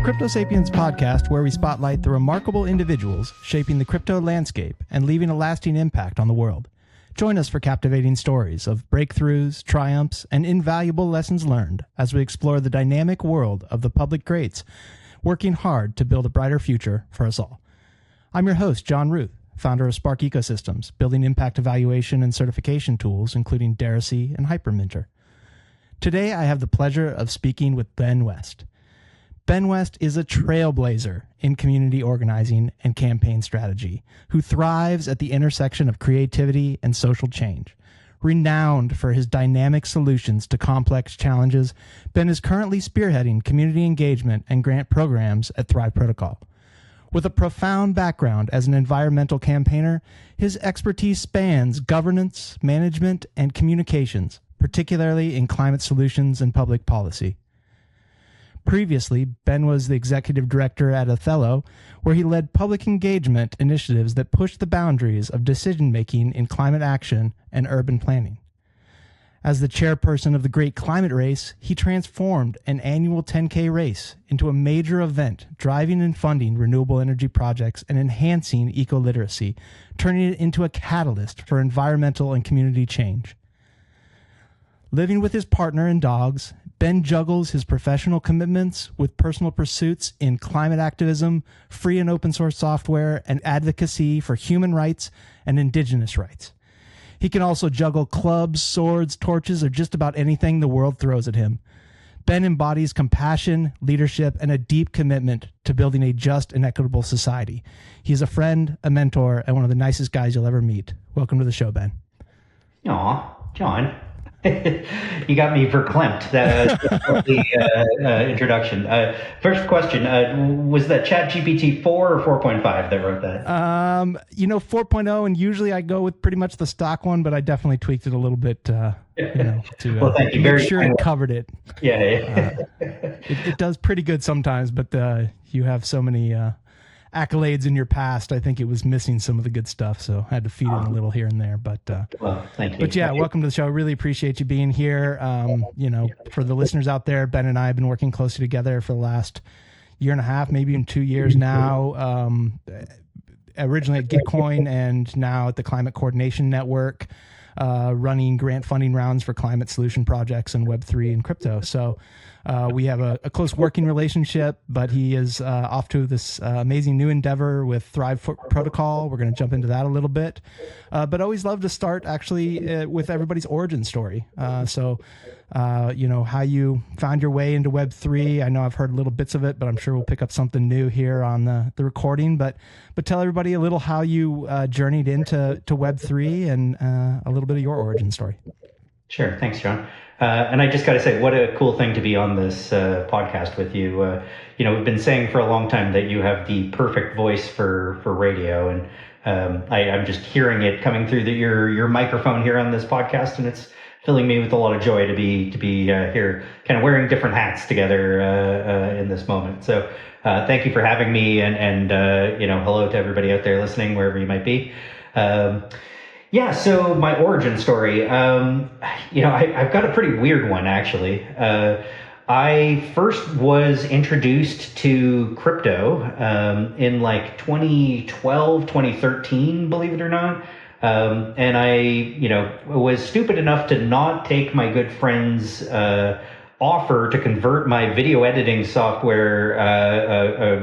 Crypto Sapiens podcast, where we spotlight the remarkable individuals shaping the crypto landscape and leaving a lasting impact on the world. Join us for captivating stories of breakthroughs, triumphs, and invaluable lessons learned as we explore the dynamic world of the public greats working hard to build a brighter future for us all. I'm your host, John Ruth, founder of Spark Ecosystems, building impact evaluation and certification tools, including Daracy and Hyperminter. Today, I have the pleasure of speaking with Ben West. Ben West is a trailblazer in community organizing and campaign strategy, who thrives at the intersection of creativity and social change. Renowned for his dynamic solutions to complex challenges, Ben is currently spearheading community engagement and grant programs at Thrive Protocol. With a profound background as an environmental campaigner, his expertise spans governance, management, and communications, particularly in climate solutions and public policy. Previously, Ben was the executive director at Othello, where he led public engagement initiatives that pushed the boundaries of decision-making in climate action and urban planning. As the chairperson of the Great Climate Race, he transformed an annual 10K race into a major event, driving and funding renewable energy projects and enhancing eco-literacy, turning it into a catalyst for environmental and community change. Living with his partner and dogs, Ben juggles his professional commitments with personal pursuits in climate activism, free and open source software, and advocacy for human rights and indigenous rights. He can also juggle clubs, swords, torches, or just about anything the world throws at him. Ben embodies compassion, leadership, and a deep commitment to building a just and equitable society. He is a friend, a mentor, and one of the nicest guys you'll ever meet. Welcome to the show, Ben. Aw, John. You got me verklempt. That was the introduction. First question, was that ChatGPT 4 or 4.5 that wrote that? 4.0, and usually I go with pretty much the stock one, but I definitely tweaked it a little bit to well, thank you. Make sure it covered it. Yeah. It does pretty good sometimes, but you have so many accolades in your past. I think it was missing some of the good stuff, so I had to feed it a little here and there. But well, thank you. But yeah, welcome to the show. I really appreciate you being here. For the listeners out there, Ben and I have been working closely together for the last year and a half, maybe even 2 years now. Originally at Gitcoin and now at the Climate Coordination Network, running grant funding rounds for climate solution projects in Web3 and crypto. So we have a close working relationship, but he is off to this amazing new endeavor with Thrive Protocol. We're going to jump into that a little bit, but always love to start actually with everybody's origin story. How you found your way into Web3. I know I've heard little bits of it, but I'm sure we'll pick up something new here on the recording. But tell everybody a little how you journeyed into Web3 and a little bit of your origin story. Sure. Thanks, John. And I just got to say, what a cool thing to be on this podcast with you. We've been saying for a long time that you have the perfect voice for radio, and I'm just hearing it coming through your microphone here on this podcast, and it's filling me with a lot of joy to be here, kind of wearing different hats together in this moment. So thank you for having me, and hello to everybody out there listening, wherever you might be. So my origin story, I've got a pretty weird one, actually. I first was introduced to crypto in like 2012, 2013, believe it or not. And I, was stupid enough to not take my good friend's offer to convert my video editing software,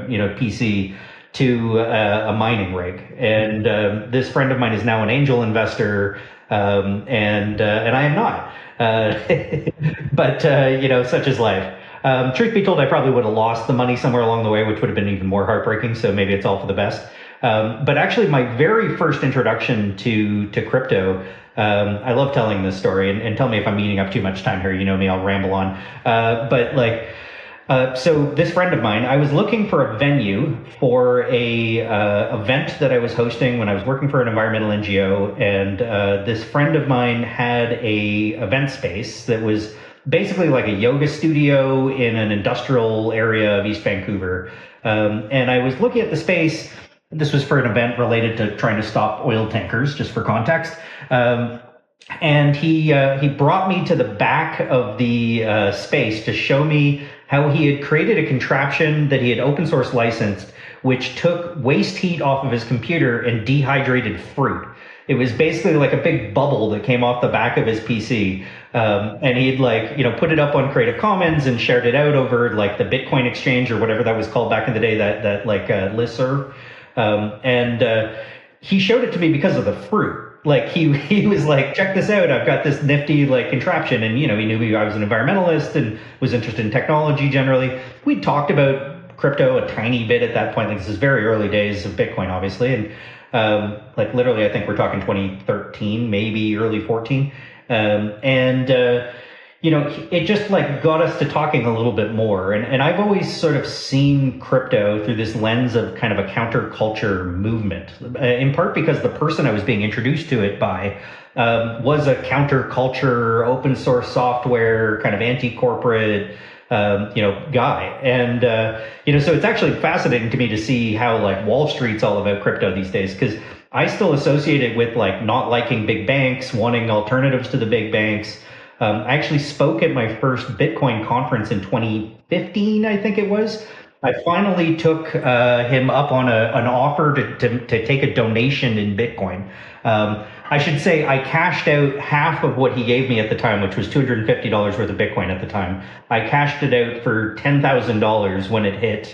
PC to a mining rig. And this friend of mine is now an angel investor, and I am not. But such is life. Truth be told, I probably would have lost the money somewhere along the way, which would have been even more heartbreaking. So maybe it's all for the best. But actually, my very first introduction to crypto, I love telling this story, and tell me if I'm eating up too much time here. You know me, I'll ramble on. So this friend of mine, I was looking for a venue for a event that I was hosting when I was working for an environmental NGO, and this friend of mine had a event space that was basically like a yoga studio in an industrial area of East Vancouver. And I was looking at the space. This was for an event related to trying to stop oil tankers, just for context. And he brought me to the back of the space to show me how he had created a contraption that he had open source licensed, which took waste heat off of his computer and dehydrated fruit. It was basically like a big bubble that came off the back of his PC. And he'd put it up on Creative Commons and shared it out over like the Bitcoin exchange or whatever that was called back in the day, that listserv. He showed it to me because of the fruit. Like he was like, check this out. I've got this nifty like contraption. And, he knew I was an environmentalist and was interested in technology generally. We talked about crypto a tiny bit at that point. Like this is very early days of Bitcoin, obviously. And, literally, I think we're talking 2013, maybe early 14. It just like got us to talking a little bit more. And I've always sort of seen crypto through this lens of kind of a counterculture movement, in part because the person I was being introduced to it by was a counterculture, open source software, kind of anti-corporate, guy. And, so it's actually fascinating to me to see how like Wall Street's all about crypto these days, because I still associate it with like not liking big banks, wanting alternatives to the big banks. I actually spoke at my first Bitcoin conference in 2015, I think it was. I finally took him up on an offer to take a donation in Bitcoin. I should say I cashed out half of what he gave me at the time, which was $250 worth of Bitcoin at the time. I cashed it out for $10,000 when it hit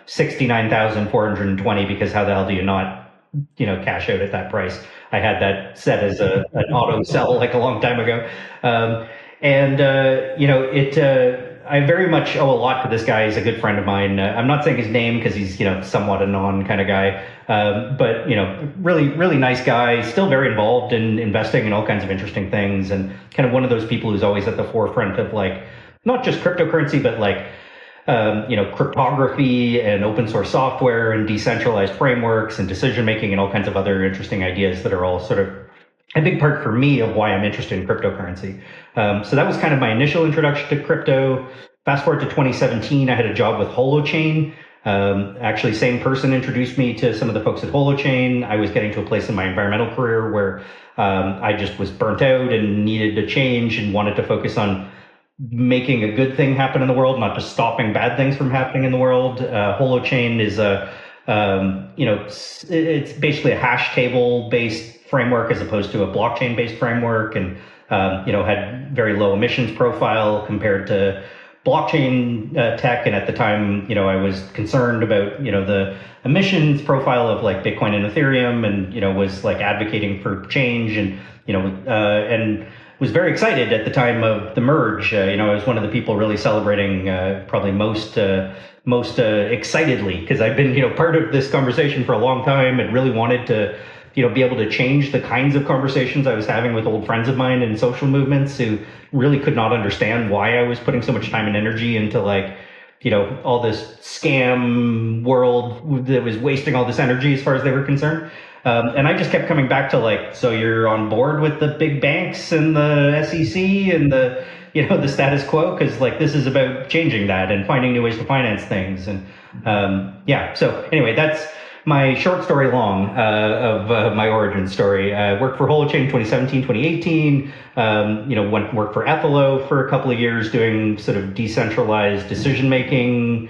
69,420, because how the hell do you not cash out at that price? I had that set as an auto sell like a long time ago. I very much owe a lot to this guy. He's a good friend of mine. I'm not saying his name because he's, somewhat a non kind of guy. But really, really nice guy, still very involved in investing in all kinds of interesting things, and kind of one of those people who's always at the forefront of like, not just cryptocurrency, but like, cryptography and open source software and decentralized frameworks and decision making and all kinds of other interesting ideas that are all sort of a big part for me of why I'm interested in cryptocurrency. So that was kind of my initial introduction to crypto. Fast forward to 2017, I had a job with Holochain. Actually, same person introduced me to some of the folks at Holochain. I was getting to a place in my environmental career where I just was burnt out and needed to change and wanted to focus on making a good thing happen in the world, not just stopping bad things from happening in the world. Holochain is it's basically a hash table based framework as opposed to a blockchain based framework, and had very low emissions profile compared to blockchain tech. And at the time, I was concerned about the emissions profile of like Bitcoin and Ethereum, and was like advocating for change, and and was very excited at the time of the merge. I was one of the people really celebrating probably most excitedly, because I've been part of this conversation for a long time and really wanted to be able to change the kinds of conversations I was having with old friends of mine in social movements who really could not understand why I was putting so much time and energy into like all this scam world that was wasting all this energy as far as they were concerned. And I just kept coming back to like, so you're on board with the big banks and the SEC and the status quo, because like this is about changing that and finding new ways to finance things. And so anyway, that's my short story long of my origin story. I worked for Holochain 2017, 2018. Worked for Ethelo for a couple of years doing sort of decentralized decision making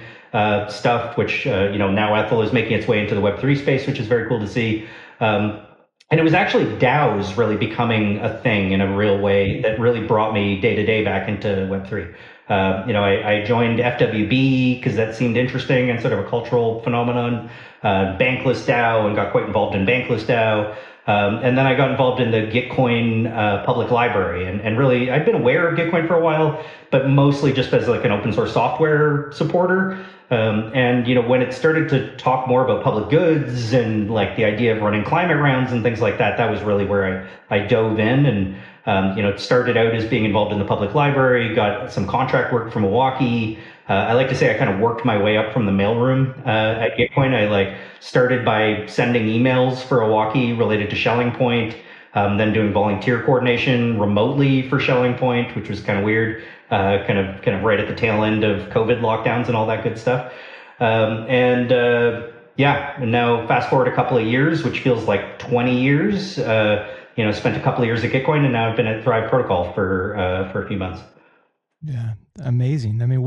stuff, which now Ethel is making its way into the Web3 space, which is very cool to see. And it was actually DAOs really becoming a thing in a real way that really brought me day to day back into Web3. I joined FWB because that seemed interesting and sort of a cultural phenomenon. Bankless DAO, and got quite involved in Bankless DAO. And then I got involved in the Gitcoin public library, and really I'd been aware of Gitcoin for a while, but mostly just as like an open source software supporter. And when it started to talk more about public goods and like the idea of running climate rounds and things like that, that was really where I dove in, and it started out as being involved in the public library, got some contract work from Milwaukee. I like to say I kind of worked my way up from the mailroom at Gitcoin. I started by sending emails for Milwaukee related to Shelling Point, then doing volunteer coordination remotely for Shelling Point, which was kind of weird, kind of right at the tail end of COVID lockdowns and all that good stuff. And now fast forward a couple of years, which feels like 20 years. Spent a couple of years at Gitcoin, and now I've been at Thrive Protocol for a few months. Yeah. Amazing. I mean,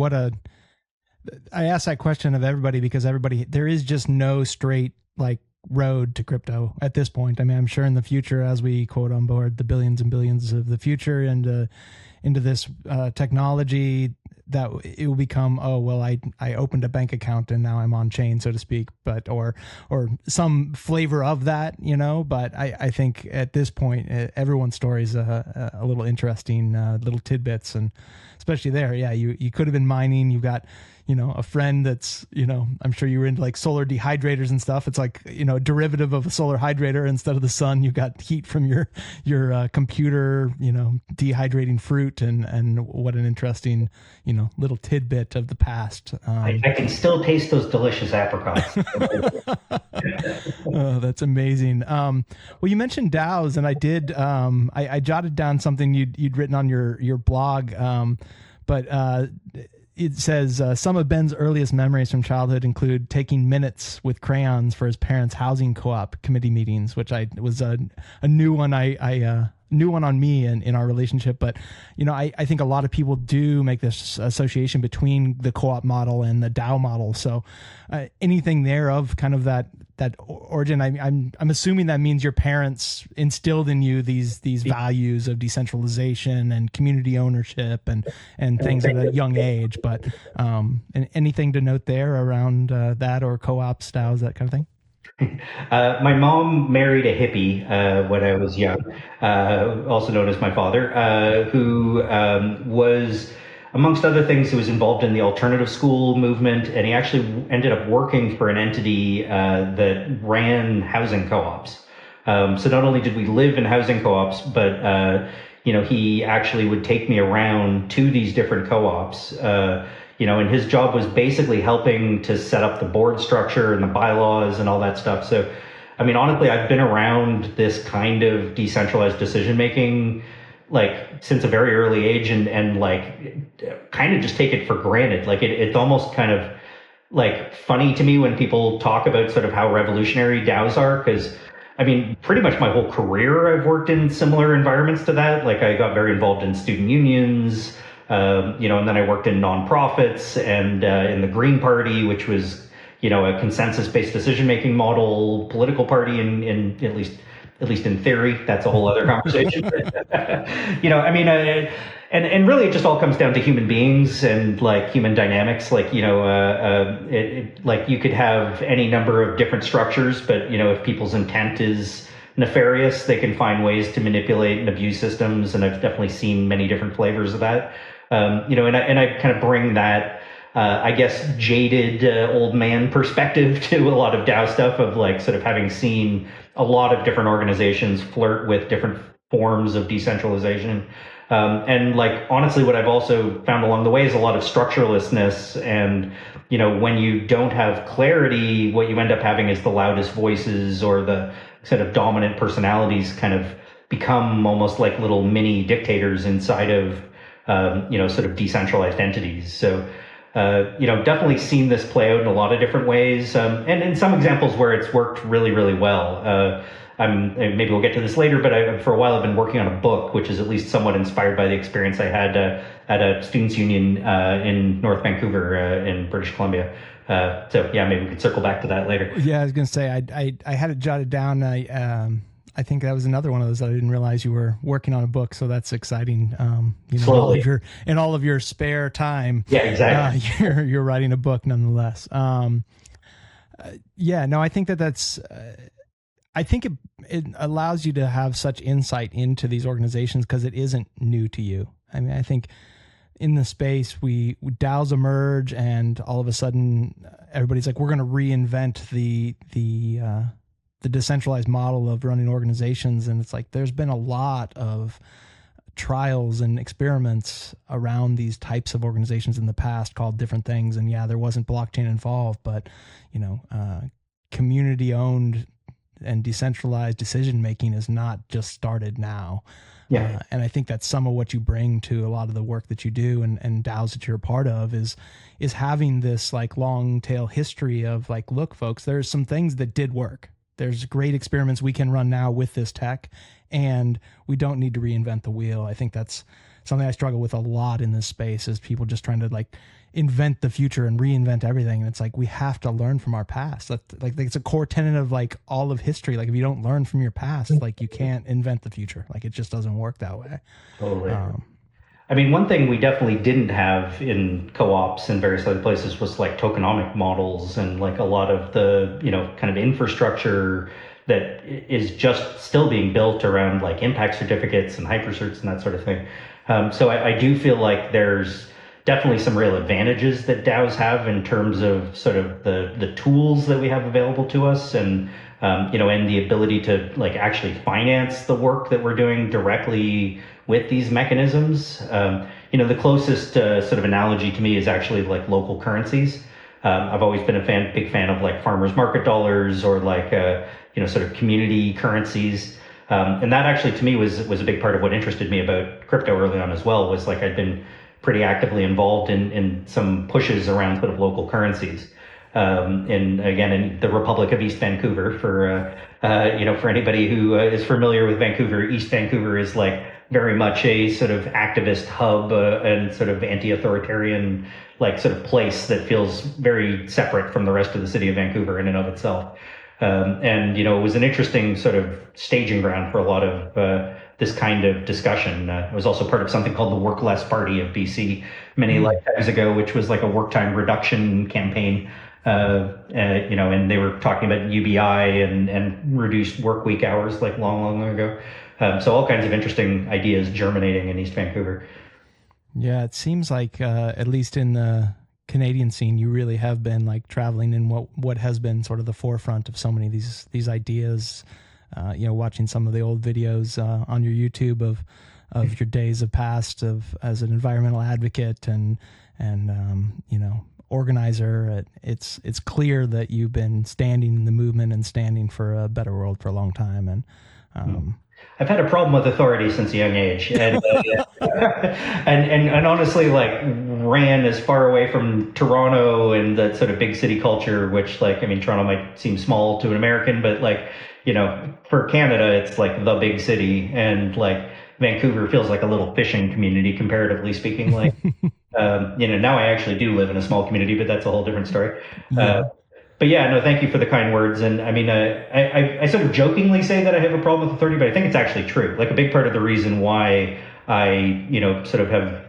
I ask that question of everybody because there is just no straight like road to crypto at this point. I mean, I'm sure in the future, as we quote on board the billions and billions of the future and into this technology, that it will become, oh well, I opened a bank account and now I'm on chain, so to speak, but or some flavor of that, But I think at this point, everyone's story is a little interesting, little tidbits, and especially there, yeah, you could have been mining. You've got a friend that's, I'm sure you were into like solar dehydrators and stuff. It's like, a derivative of a solar hydrator. Instead of the sun, you got heat from your computer, dehydrating fruit, and what an interesting, little tidbit of the past. I can still taste those delicious apricots. Oh, that's amazing. Well, you mentioned DAOs, and I did, I jotted down something you'd written on your blog, but it says some of Ben's earliest memories from childhood include taking minutes with crayons for his parents' housing co-op committee meetings, which was a new one. New one on me in our relationship. But, I think a lot of people do make this association between the co-op model and the DAO model. So anything there of kind of that origin, I'm assuming that means your parents instilled in you these values of decentralization and community ownership and things at a young age. But anything to note there around that, or co-ops, DAOs, that kind of thing? My mom married a hippie when I was young, also known as my father, who was, amongst other things, he was involved in the alternative school movement, and he actually ended up working for an entity that ran housing co-ops. So not only did we live in housing co-ops, but he actually would take me around to these different co-ops. And his job was basically helping to set up the board structure and the bylaws and all that stuff. So, I mean, honestly, I've been around this kind of decentralized decision making like since a very early age, and like kind of just take it for granted. Like it's almost kind of like funny to me when people talk about sort of how revolutionary DAOs are, because I mean, pretty much my whole career I've worked in similar environments to that. Like I got very involved in student unions. And then I worked in nonprofits and in the Green Party, which was, a consensus-based decision-making model political party in at least in theory. That's a whole other conversation. I mean, and really it just all comes down to human beings and like human dynamics. Like, like you could have any number of different structures, but, if people's intent is nefarious, they can find ways to manipulate and abuse systems. And I've definitely seen many different flavors of that. And I kind of bring that, I guess, jaded old man perspective to a lot of DAO stuff, of like sort of having seen a lot of different organizations flirt with different forms of decentralization. And like, honestly, what I've also found along the way is a lot of structurelessness. And, when you don't have clarity, what you end up having is the loudest voices or the sort of dominant personalities kind of become almost like little mini dictators inside of sort of decentralized entities. So, definitely seen this play out in a lot of different ways. And in some examples where it's worked really, really well. Maybe we'll get to this later, but for a while I've been working on a book, which is at least somewhat inspired by the experience I had at a students' union in North Vancouver in British Columbia. So yeah, maybe we could circle back to that later. Yeah, I was going to say, I had it jotted down. I think that was another one of those that I didn't realize you were working on a book. So that's exciting. In all of your spare time. Yeah, exactly. You're writing a book nonetheless. I think that's, I think it allows you to have such insight into these organizations because it isn't new to you. I mean, I think in the space DAOs emerge and all of a sudden everybody's like, we're going to reinvent the decentralized model of running organizations. And it's like, there's been a lot of trials and experiments around these types of organizations in the past called different things. And yeah, there wasn't blockchain involved, but community owned and decentralized decision-making is not just started now. Yeah. And I think that's some of what you bring to a lot of the work that you do and DAOs that you're a part of is having this like long tail history of like, look, folks, there's some things that did work. There's great experiments we can run now with this tech, and we don't need to reinvent the wheel. I think that's something I struggle with a lot in this space is people just trying to like invent the future and reinvent everything. And it's like, we have to learn from our past. Like it's a core tenet of like all of history. Like if you don't learn from your past, like you can't invent the future. Like it just doesn't work that way. Totally. I mean, one thing we definitely didn't have in co-ops and various other places was like tokenomic models and like a lot of the, kind of infrastructure that is just still being built around like impact certificates and hypercerts and that sort of thing. So I do feel like there's definitely some real advantages that DAOs have in terms of sort of the tools that we have available to us and, and the ability to like actually finance the work that we're doing directly with these mechanisms. The closest sort of analogy to me is actually like local currencies. I've always been a big fan of like farmers market dollars or like, sort of community currencies. And that actually to me was a big part of what interested me about crypto early on as well, was like I'd been pretty actively involved in some pushes around sort of local currencies. And again, in the Republic of East Vancouver, for anybody who is familiar with Vancouver, East Vancouver is like very much a sort of activist hub and sort of anti-authoritarian like sort of place that feels very separate from the rest of the city of Vancouver in and of itself. It was an interesting sort of staging ground for a lot of this kind of discussion. I was also part of something called the Work Less Party of BC many lifetimes ago, which was like a work time reduction campaign. And they were talking about UBI and reduced work week hours like long ago. So all kinds of interesting ideas germinating in East Vancouver. Yeah, it seems like at least in the Canadian scene, you really have been like traveling in what has been sort of the forefront of so many of these ideas. Watching some of the old videos on your YouTube of your days of past as an environmental advocate and organizer. It's clear that you've been standing in the movement and standing for a better world for a long time. And I've had a problem with authority since a young age, and and honestly, like ran as far away from Toronto and that sort of big city culture, which like, I mean, Toronto might seem small to an American, but like, for Canada, it's like the big city, and like Vancouver feels like a little fishing community, comparatively speaking. Like, now I actually do live in a small community, but that's a whole different story. Yeah. But yeah, no, thank you for the kind words. And I mean, I sort of jokingly say that I have a problem with authority, but I think it's actually true. Like a big part of the reason why I, sort of have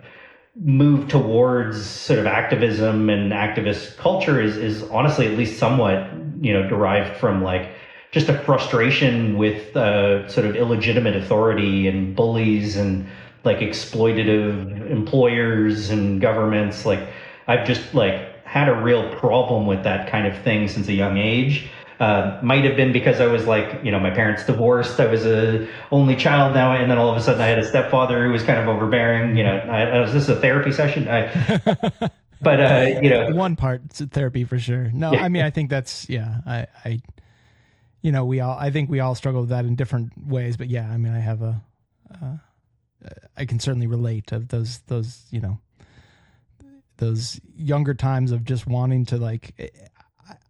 moved towards sort of activism and activist culture is honestly at least somewhat, derived from like just a frustration with sort of illegitimate authority and bullies and like exploitative employers and governments. Like I've just like had a real problem with that kind of thing since a young age. Might have been because I was like, my parents divorced. I was a only child now, and then all of a sudden I had a stepfather who was kind of overbearing. Is this a therapy session? One part therapy for sure. No, yeah. I mean, I think that's I think we all struggle with that in different ways. But yeah, I mean, I have I can certainly relate to those those younger times of just wanting to like,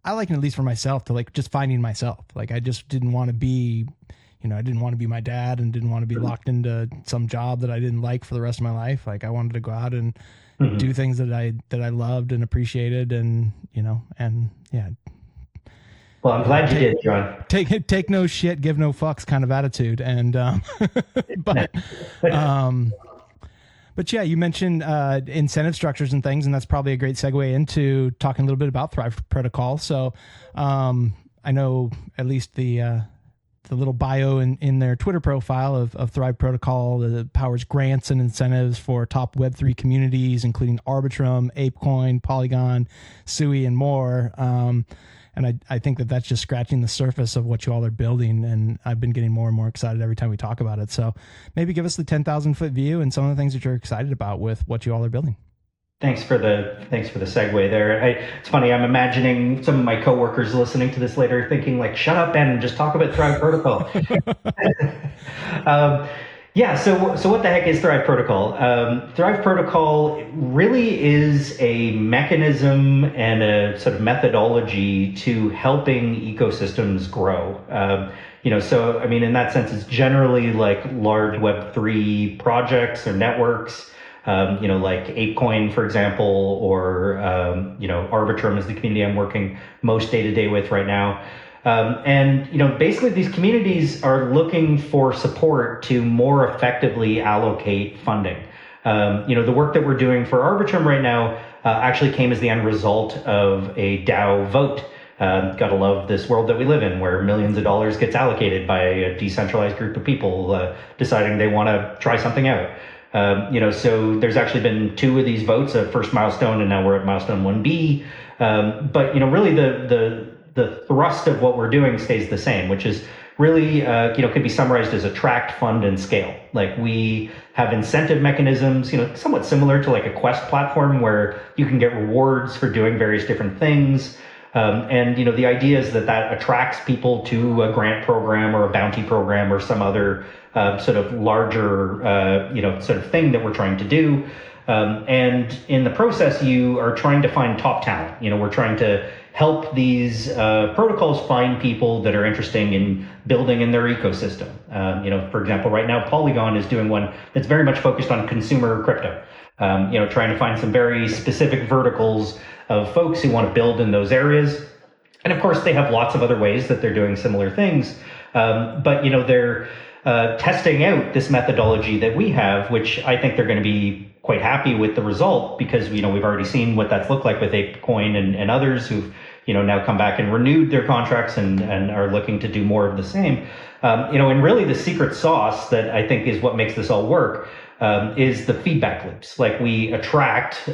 I like it at least for myself to like just finding myself. Like I just didn't want to be, I didn't want to be my dad and didn't want to be locked into some job that I didn't like for the rest of my life. Like I wanted to go out and do things that I loved and appreciated and yeah. Well, I'm glad you did, John. Take no shit, give no fucks kind of attitude. And, but yeah, you mentioned incentive structures and things, and that's probably a great segue into talking a little bit about Thrive Protocol. So I know at least the little bio in their Twitter profile of Thrive Protocol powers grants and incentives for top Web3 communities, including Arbitrum, Apecoin, Polygon, Sui, and more. And I think that's just scratching the surface of what you all are building. And I've been getting more and more excited every time we talk about it. So maybe give us the 10,000 foot view and some of the things that you're excited about with what you all are building. Thanks for the segue there. It's funny. I'm imagining some of my coworkers listening to this later thinking like, shut up, Ben, and just talk about Thrive Protocol. Yeah, so what the heck is Thrive Protocol? Thrive Protocol really is a mechanism and a sort of methodology to helping ecosystems grow. So I mean, in that sense, it's generally like large Web3 projects or networks, like Apecoin, for example, or Arbitrum is the community I'm working most day to day with right now. Basically these communities are looking for support to more effectively allocate funding. The work that we're doing for Arbitrum right now actually came as the end result of a DAO vote. Gotta love this world that we live in, where millions of dollars gets allocated by a decentralized group of people deciding they want to try something out. So there's actually been 2 of these votes, a first milestone, and now we're at milestone 1B. But really the thrust of what we're doing stays the same, which is really, could be summarized as attract, fund, and scale. Like we have incentive mechanisms, somewhat similar to like a Quest platform where you can get rewards for doing various different things. The idea is that attracts people to a grant program or a bounty program or some other sort of larger, sort of thing that we're trying to do. And in the process, you are trying to find top talent. We're trying to help these protocols find people that are interested in building in their ecosystem. For example, right now, Polygon is doing one that's very much focused on consumer crypto. Trying to find some very specific verticals of folks who want to build in those areas. And of course, they have lots of other ways that they're doing similar things. They're testing out this methodology that we have, which I think they're going to be quite happy with the result, because we've already seen what that's looked like with Apecoin and others who've now come back and renewed their contracts and are looking to do more of the same. And really the secret sauce that I think is what makes this all work is the feedback loops. Like we attract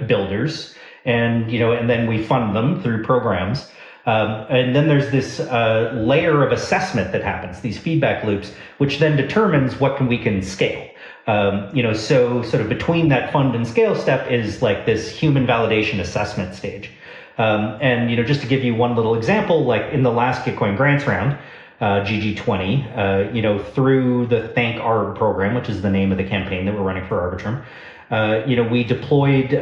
builders and then we fund them through programs. And then there's this layer of assessment that happens, these feedback loops, which then determines what we can scale. So sort of between that fund and scale step is like this human validation assessment stage. Just to give you one little example, like in the last Gitcoin grants round, GG20, through the Thank Arb program, which is the name of the campaign that we're running for Arbitrum, we deployed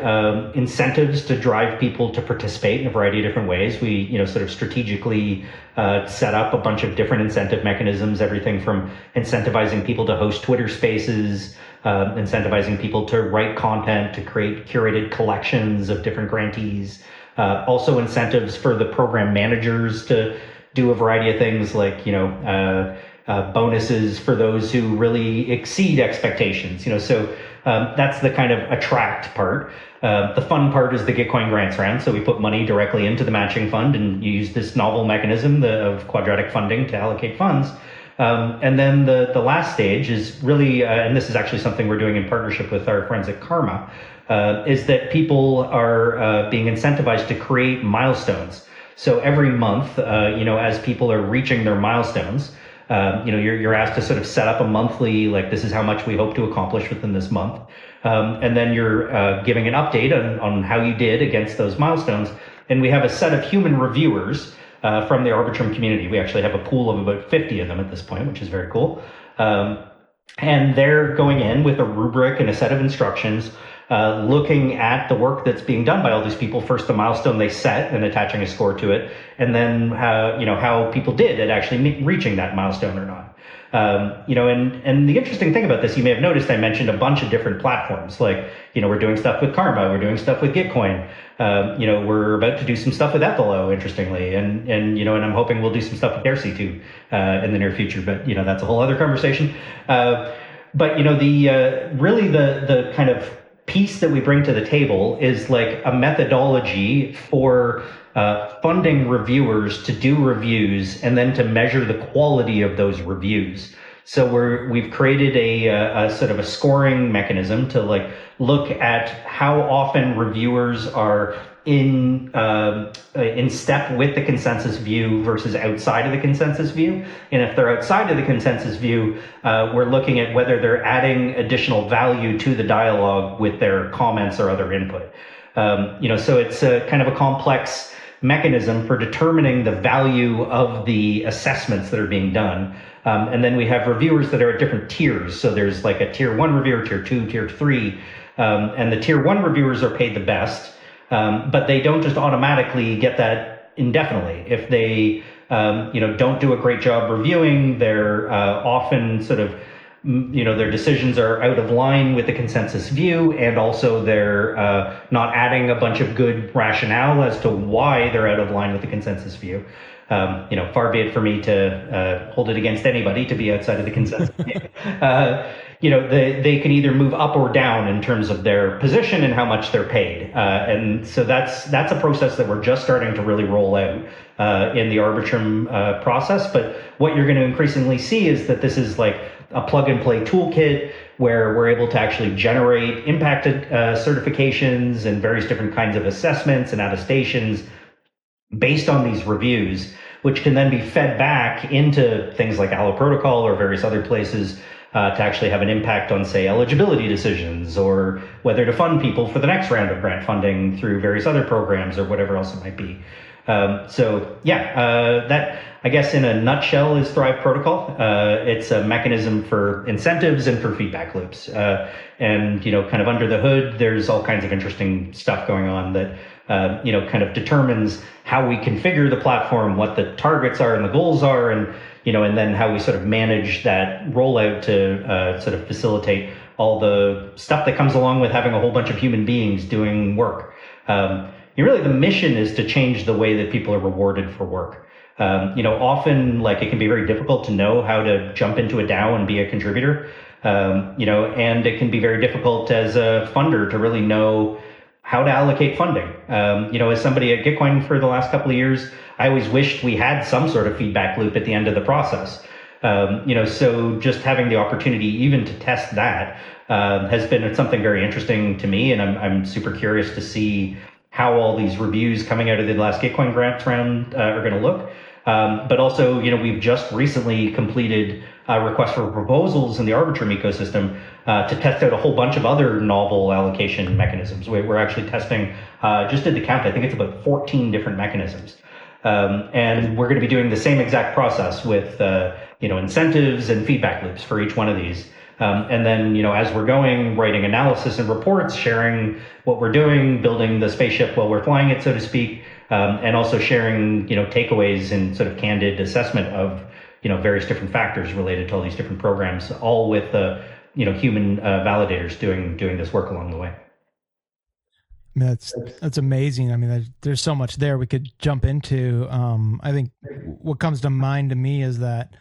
incentives to drive people to participate in a variety of different ways. We, sort of strategically set up a bunch of different incentive mechanisms, everything from incentivizing people to host Twitter spaces, incentivizing people to write content, to create curated collections of different grantees, also incentives for the program managers to do a variety of things like, bonuses for those who really exceed expectations, so that's the kind of attract part. The fun part is the Gitcoin grants round. So we put money directly into the matching fund and use this novel mechanism of quadratic funding to allocate funds. And then the last stage is really, and this is actually something we're doing in partnership with our friends at Karma, is that people are being incentivized to create milestones. So every month, as people are reaching their milestones, you're asked to sort of set up a monthly, like this is how much we hope to accomplish within this month. And then you're giving an update on how you did against those milestones. And we have a set of human reviewers from the Arbitrum community. We actually have a pool of about 50 of them at this point, which is very cool. And they're going in with a rubric and a set of instructions, looking at the work that's being done by all these people. First, the milestone they set and attaching a score to it, and then how people did at actually reaching that milestone or not. And the interesting thing about this, you may have noticed I mentioned a bunch of different platforms. Like, we're doing stuff with Karma, we're doing stuff with Gitcoin. We're about to do some stuff with Ethelo, interestingly, and I'm hoping we'll do some stuff with Darcy too in the near future. But that's a whole other conversation. Really the kind of piece that we bring to the table is like a methodology for funding reviewers to do reviews and then to measure the quality of those reviews. So we've created a sort of a scoring mechanism to like look at how often reviewers are in step with the consensus view versus outside of the consensus view. And if they're outside of the consensus view, we're looking at whether they're adding additional value to the dialogue with their comments or other input. So it's kind of a complex mechanism for determining the value of the assessments that are being done. And then we have reviewers that are at different tiers. So there's like a tier 1 reviewer, tier 2, tier 3. And the tier 1 reviewers are paid the best, but they don't just automatically get that indefinitely. If they don't do a great job reviewing, they're often sort of, their decisions are out of line with the consensus view, and also they're not adding a bunch of good rationale as to why they're out of line with the consensus view. Far be it for me to hold it against anybody to be outside of the consensus view. They can either move up or down in terms of their position and how much they're paid. And so that's a process that we're just starting to really roll out in the Arbitrum process. But what you're going to increasingly see is that this is like a plug and play toolkit where we're able to actually generate impacted certifications and various different kinds of assessments and attestations based on these reviews, which can then be fed back into things like Allo Protocol or various other places to actually have an impact on, say, eligibility decisions or whether to fund people for the next round of grant funding through various other programs or whatever else it might be. That, I guess, in a nutshell, is Thrive Protocol. It's a mechanism for incentives and for feedback loops. And kind of under the hood, there's all kinds of interesting stuff going on that, kind of determines how we configure the platform, what the targets are and the goals are, and then how we sort of manage that rollout to sort of facilitate all the stuff that comes along with having a whole bunch of human beings doing work. Really, the mission is to change the way that people are rewarded for work. Often, like, it can be very difficult to know how to jump into a DAO and be a contributor. And it can be very difficult as a funder to really know how to allocate funding. As somebody at Gitcoin for the last couple of years, I always wished we had some sort of feedback loop at the end of the process. So just having the opportunity even to test that has been something very interesting to me, and I'm super curious to see how all these reviews coming out of the last Gitcoin grants round are going to look. But also, we've just recently completed a request for proposals in the Arbitrum ecosystem to test out a whole bunch of other novel allocation mechanisms. We're actually testing, just did the count, I think it's about 14 different mechanisms. And we're going to be doing the same exact process with, incentives and feedback loops for each one of these. And then, as we're going, writing analysis and reports, sharing what we're doing, building the spaceship while we're flying it, so to speak, and also sharing, takeaways and sort of candid assessment of, various different factors related to all these different programs, all with, human validators doing this work along the way. That's amazing. I mean, there's so much there we could jump into. I think what comes to mind to me is that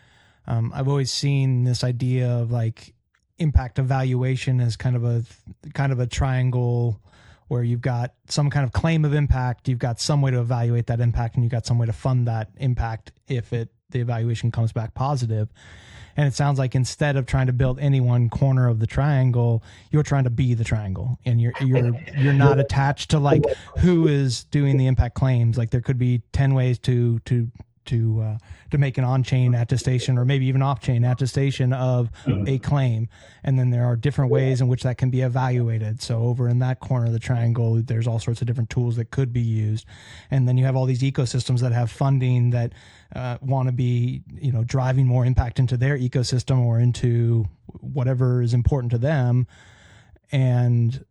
I've always seen this idea of like impact evaluation as kind of a triangle where you've got some kind of claim of impact, you've got some way to evaluate that impact, and you've got some way to fund that impact if the evaluation comes back positive. And it sounds like instead of trying to build any one corner of the triangle, you're trying to be the triangle, and you're not attached to like who is doing the impact claims. Like there could be 10 ways to make an on-chain attestation or maybe even off-chain attestation of a claim. And then there are different ways in which that can be evaluated. So over in that corner of the triangle, there's all sorts of different tools that could be used. And then you have all these ecosystems that have funding that want to be, driving more impact into their ecosystem or into whatever is important to them. And,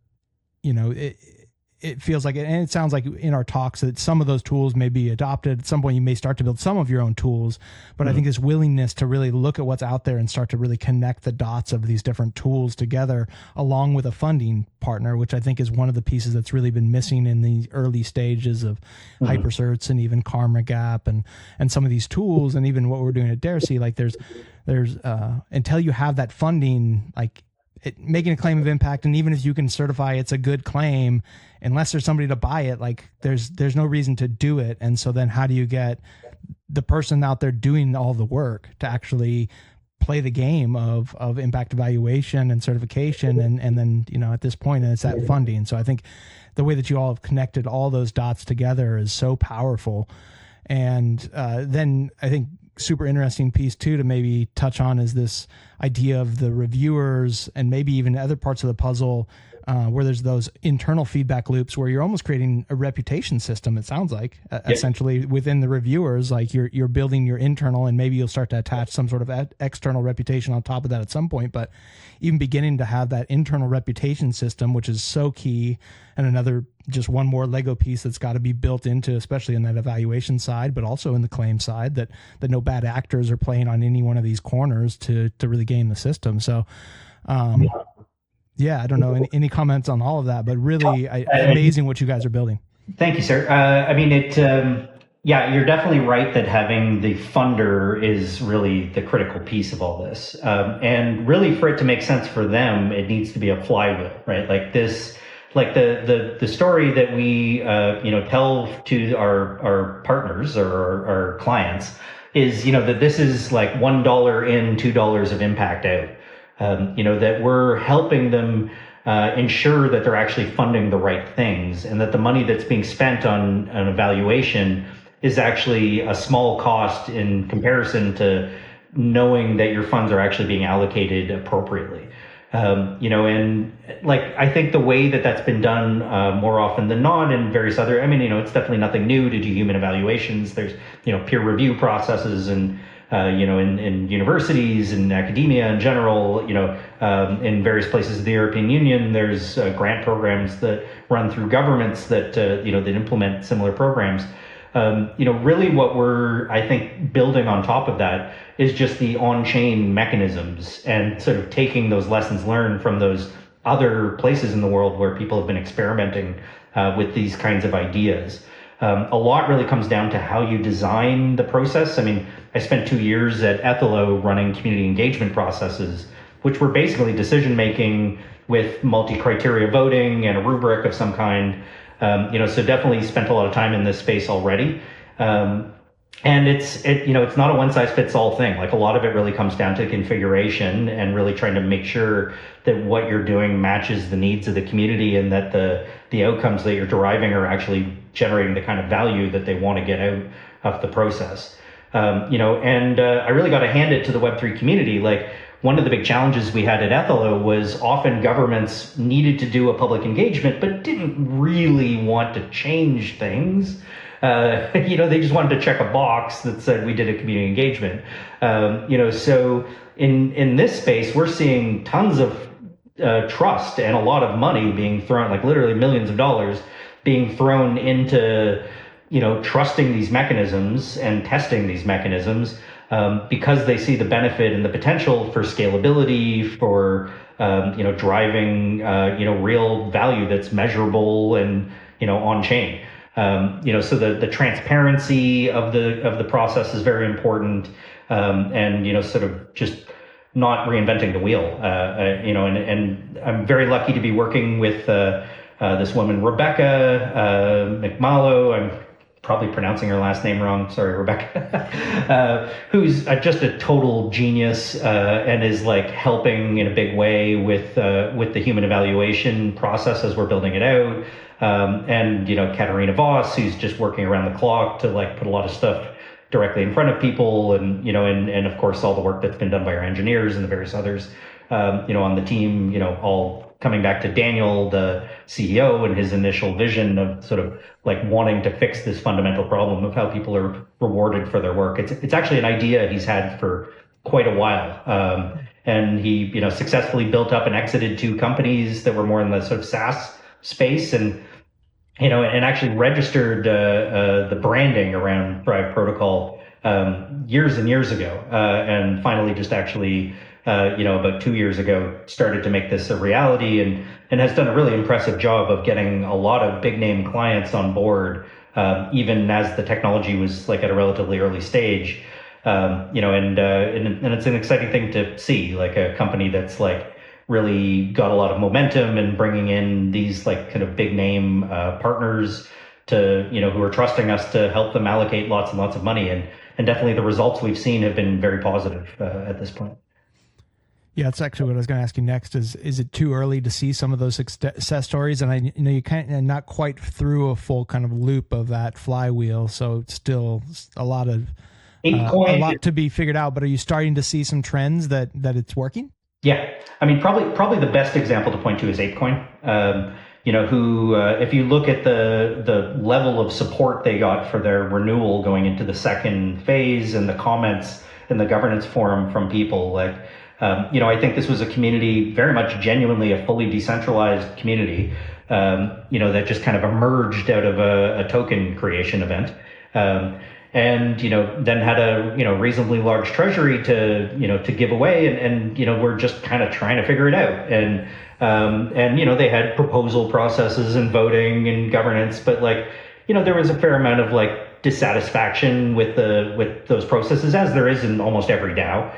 it feels like, and it sounds like in our talks that some of those tools may be adopted. At some point, you may start to build some of your own tools. But I think this willingness to really look at what's out there and start to really connect the dots of these different tools together, along with a funding partner, which I think is one of the pieces that's really been missing in the early stages of hypercerts and even Karma Gap and some of these tools, and even what we're doing at Darcy. Like there's until you have that funding, like making a claim of impact, and even if you can certify it's a good claim, unless there's somebody to buy it, like there's no reason to do it. And so then how do you get the person out there doing all the work to actually play the game of impact evaluation and certification, and then at this point, and it's that funding. So I think the way that you all have connected all those dots together is so powerful. And then I think super interesting piece too to maybe touch on is this idea of the reviewers and maybe even other parts of the puzzle where there's those internal feedback loops where you're almost creating a reputation system. It sounds like essentially within the reviewers, like you're building your internal, and maybe you'll start to attach some sort of external reputation on top of that at some point. But even beginning to have that internal reputation system, which is so key, and another just one more Lego piece that's got to be built into, especially in that evaluation side, but also in the claim side, that no bad actors are playing on any one of these corners to really game the system. So. Yeah, I don't know any comments on all of that, but really amazing what you guys are building. Thank you, sir. I mean, yeah, you're definitely right that having the funder is really the critical piece of all this. And really, for it to make sense for them, it needs to be a flywheel, right? Like this, like the story that we tell to our partners or our clients is, that this is like $1 in, $2 of impact out. That we're helping them ensure that they're actually funding the right things, and that the money that's being spent on an evaluation is actually a small cost in comparison to knowing that your funds are actually being allocated appropriately. And like, I think the way that that's been done more often than not in various other, it's definitely nothing new to do human evaluations. There's, peer review processes and in universities and academia in general, in various places of the European Union, there's grant programs that run through governments that implement similar programs. Really what we're, I think, building on top of that is just the on-chain mechanisms and sort of taking those lessons learned from those other places in the world where people have been experimenting with these kinds of ideas. A lot really comes down to how you design the process. I spent 2 years at Ethelo running community engagement processes, which were basically decision making with multi-criteria voting and a rubric of some kind. So definitely spent a lot of time in this space already. And it's not a one size fits all thing. Like, a lot of it really comes down to configuration and really trying to make sure that what you're doing matches the needs of the community, and that the outcomes that you're deriving are actually generating the kind of value that they want to get out of the process. I really got to hand it to the Web3 community. Like, one of the big challenges we had at Ethelo was often governments needed to do a public engagement, but didn't really want to change things. They just wanted to check a box that said we did a community engagement. So in this space, we're seeing tons of trust and a lot of money being thrown, like literally millions of dollars being thrown into, trusting these mechanisms and testing these mechanisms, because they see the benefit and the potential for scalability, for, driving, real value that's measurable and, on chain. So the transparency of the process is very important, and sort of just not reinventing the wheel. And I'm very lucky to be working with this woman, Rebecca McMallow. I'm probably pronouncing her last name wrong. Sorry, Rebecca. Who's just a total genius, and is like helping in a big way with the human evaluation process as we're building it out. And Katarina Voss, who's just working around the clock to like put a lot of stuff directly in front of people, and and of course all the work that's been done by our engineers and the various others on the team, all coming back to Daniel, the CEO, and his initial vision of sort of like wanting to fix this fundamental problem of how people are rewarded for their work. It's actually an idea he's had for quite a while, and he successfully built up and exited 2 companies that were more in the sort of SaaS space, and and actually registered the branding around Thrive Protocol years and years ago, and finally just actually about 2 years ago started to make this a reality, and has done a really impressive job of getting a lot of big name clients on board, even as the technology was like at a relatively early stage. And it's an exciting thing to see, like a company that's like really got a lot of momentum and bringing in these like kind of big name partners to who are trusting us to help them allocate lots and lots of money, and definitely the results we've seen have been very positive at this point. Yeah, that's actually what I was going to ask you next. Is it too early to see some of those success stories? And I you kind of not quite through a full kind of loop of that flywheel, so it's still a lot to be figured out. But are you starting to see some trends that it's working? Yeah, I mean, probably the best example to point to is Apecoin. Who, if you look at the level of support they got for their renewal going into the second phase, and the comments in the governance forum from people, like, I think this was a community very much genuinely a fully decentralized community, that just kind of emerged out of a token creation event. And then had a reasonably large treasury to give away, and we're just kind of trying to figure it out, and they had proposal processes and voting and governance, but there was a fair amount of dissatisfaction with those processes, as there is in almost every DAO.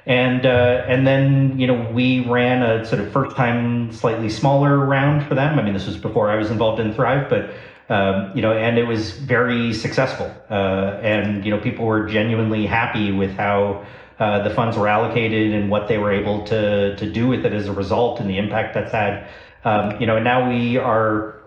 And then we ran a sort of first time slightly smaller round for them. I mean, this was before I was involved in Thrive, but and it was very successful. And people were genuinely happy with how the funds were allocated and what they were able to do with it as a result, and the impact that's had. And now we are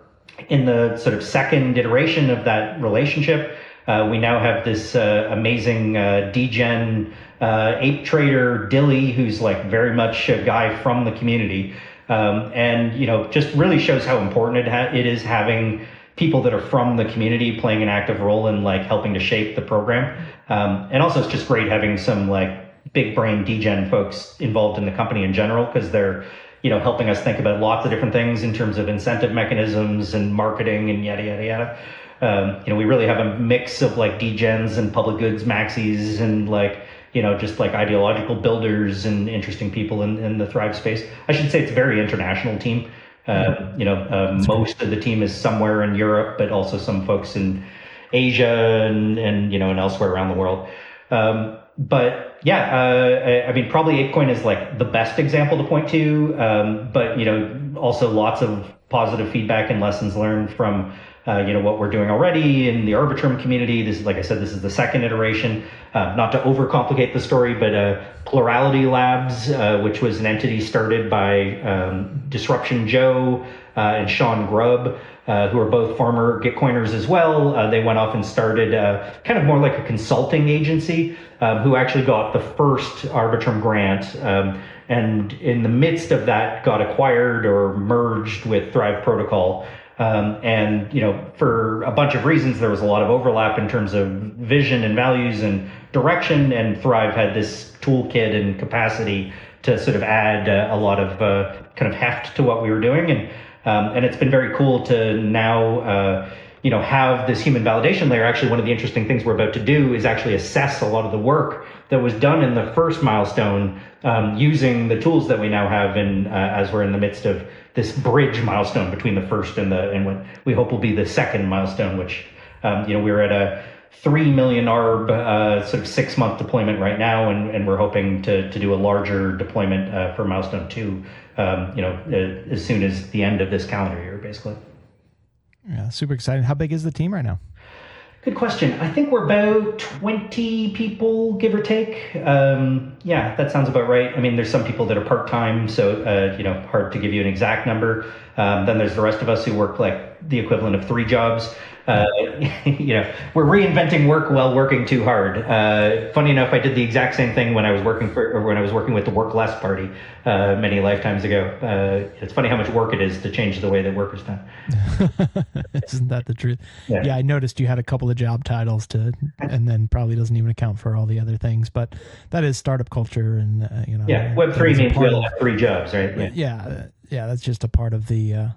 in the sort of second iteration of that relationship. We now have this amazing degen ape trader, Dilly, who's very much a guy from the community. And just really shows how important it is having people that are from the community playing an active role in helping to shape the program. And also it's just great having some big brain degen folks involved in the company in general, because they're helping us think about lots of different things in terms of incentive mechanisms and marketing and yada yada yada. We really have a mix of degens and public goods maxis and just ideological builders and interesting people in the Thrive space. I should say it's a very international team. Most of the team is somewhere in Europe, but also some folks in Asia and elsewhere around the world. But yeah, I mean, probably Apecoin is the best example to point to. But also lots of positive feedback and lessons learned from what we're doing already in the Arbitrum community. This is, like I said, this is the second iteration. Not to overcomplicate the story, but Plurality Labs, which was an entity started by Disruption Joe and Sean Grubb, who are both former Gitcoiners as well. They went off and started kind of more like a consulting agency, who actually got the first Arbitrum grant. And in the midst of that, got acquired or merged with Thrive Protocol. And for a bunch of reasons, there was a lot of overlap in terms of vision and values and direction, and Thrive had this toolkit and capacity to sort of add a lot of kind of heft to what we were doing, and it's been very cool to now have this human validation layer. Actually, one of the interesting things we're about to do is actually assess a lot of the work that was done in the first milestone, using the tools that we now have, and as we're in the midst of this bridge milestone between the first and what we hope will be the second milestone, which we're at a 3 million ARB sort of 6-month deployment right now, and we're hoping to do a larger deployment for milestone 2 as soon as the end of this calendar year, basically. Yeah, super exciting. How big is the team right now? Good question. I think we're about 20 people, give or take. Yeah, that sounds about right. I mean, there's some people that are part-time, so, hard to give you an exact number. Then there's the rest of us who work the equivalent of 3 jobs. We're reinventing work while working too hard. Funny enough, I did the exact same thing when I was working with the Work Less Party many lifetimes ago. It's funny how much work it is to change the way that work is done. Isn't that the truth? Yeah, I noticed you had a couple of job titles and then probably doesn't even account for all the other things. But that is startup culture, and Web3 means we all have 3 jobs, right? Yeah, that's just a part of the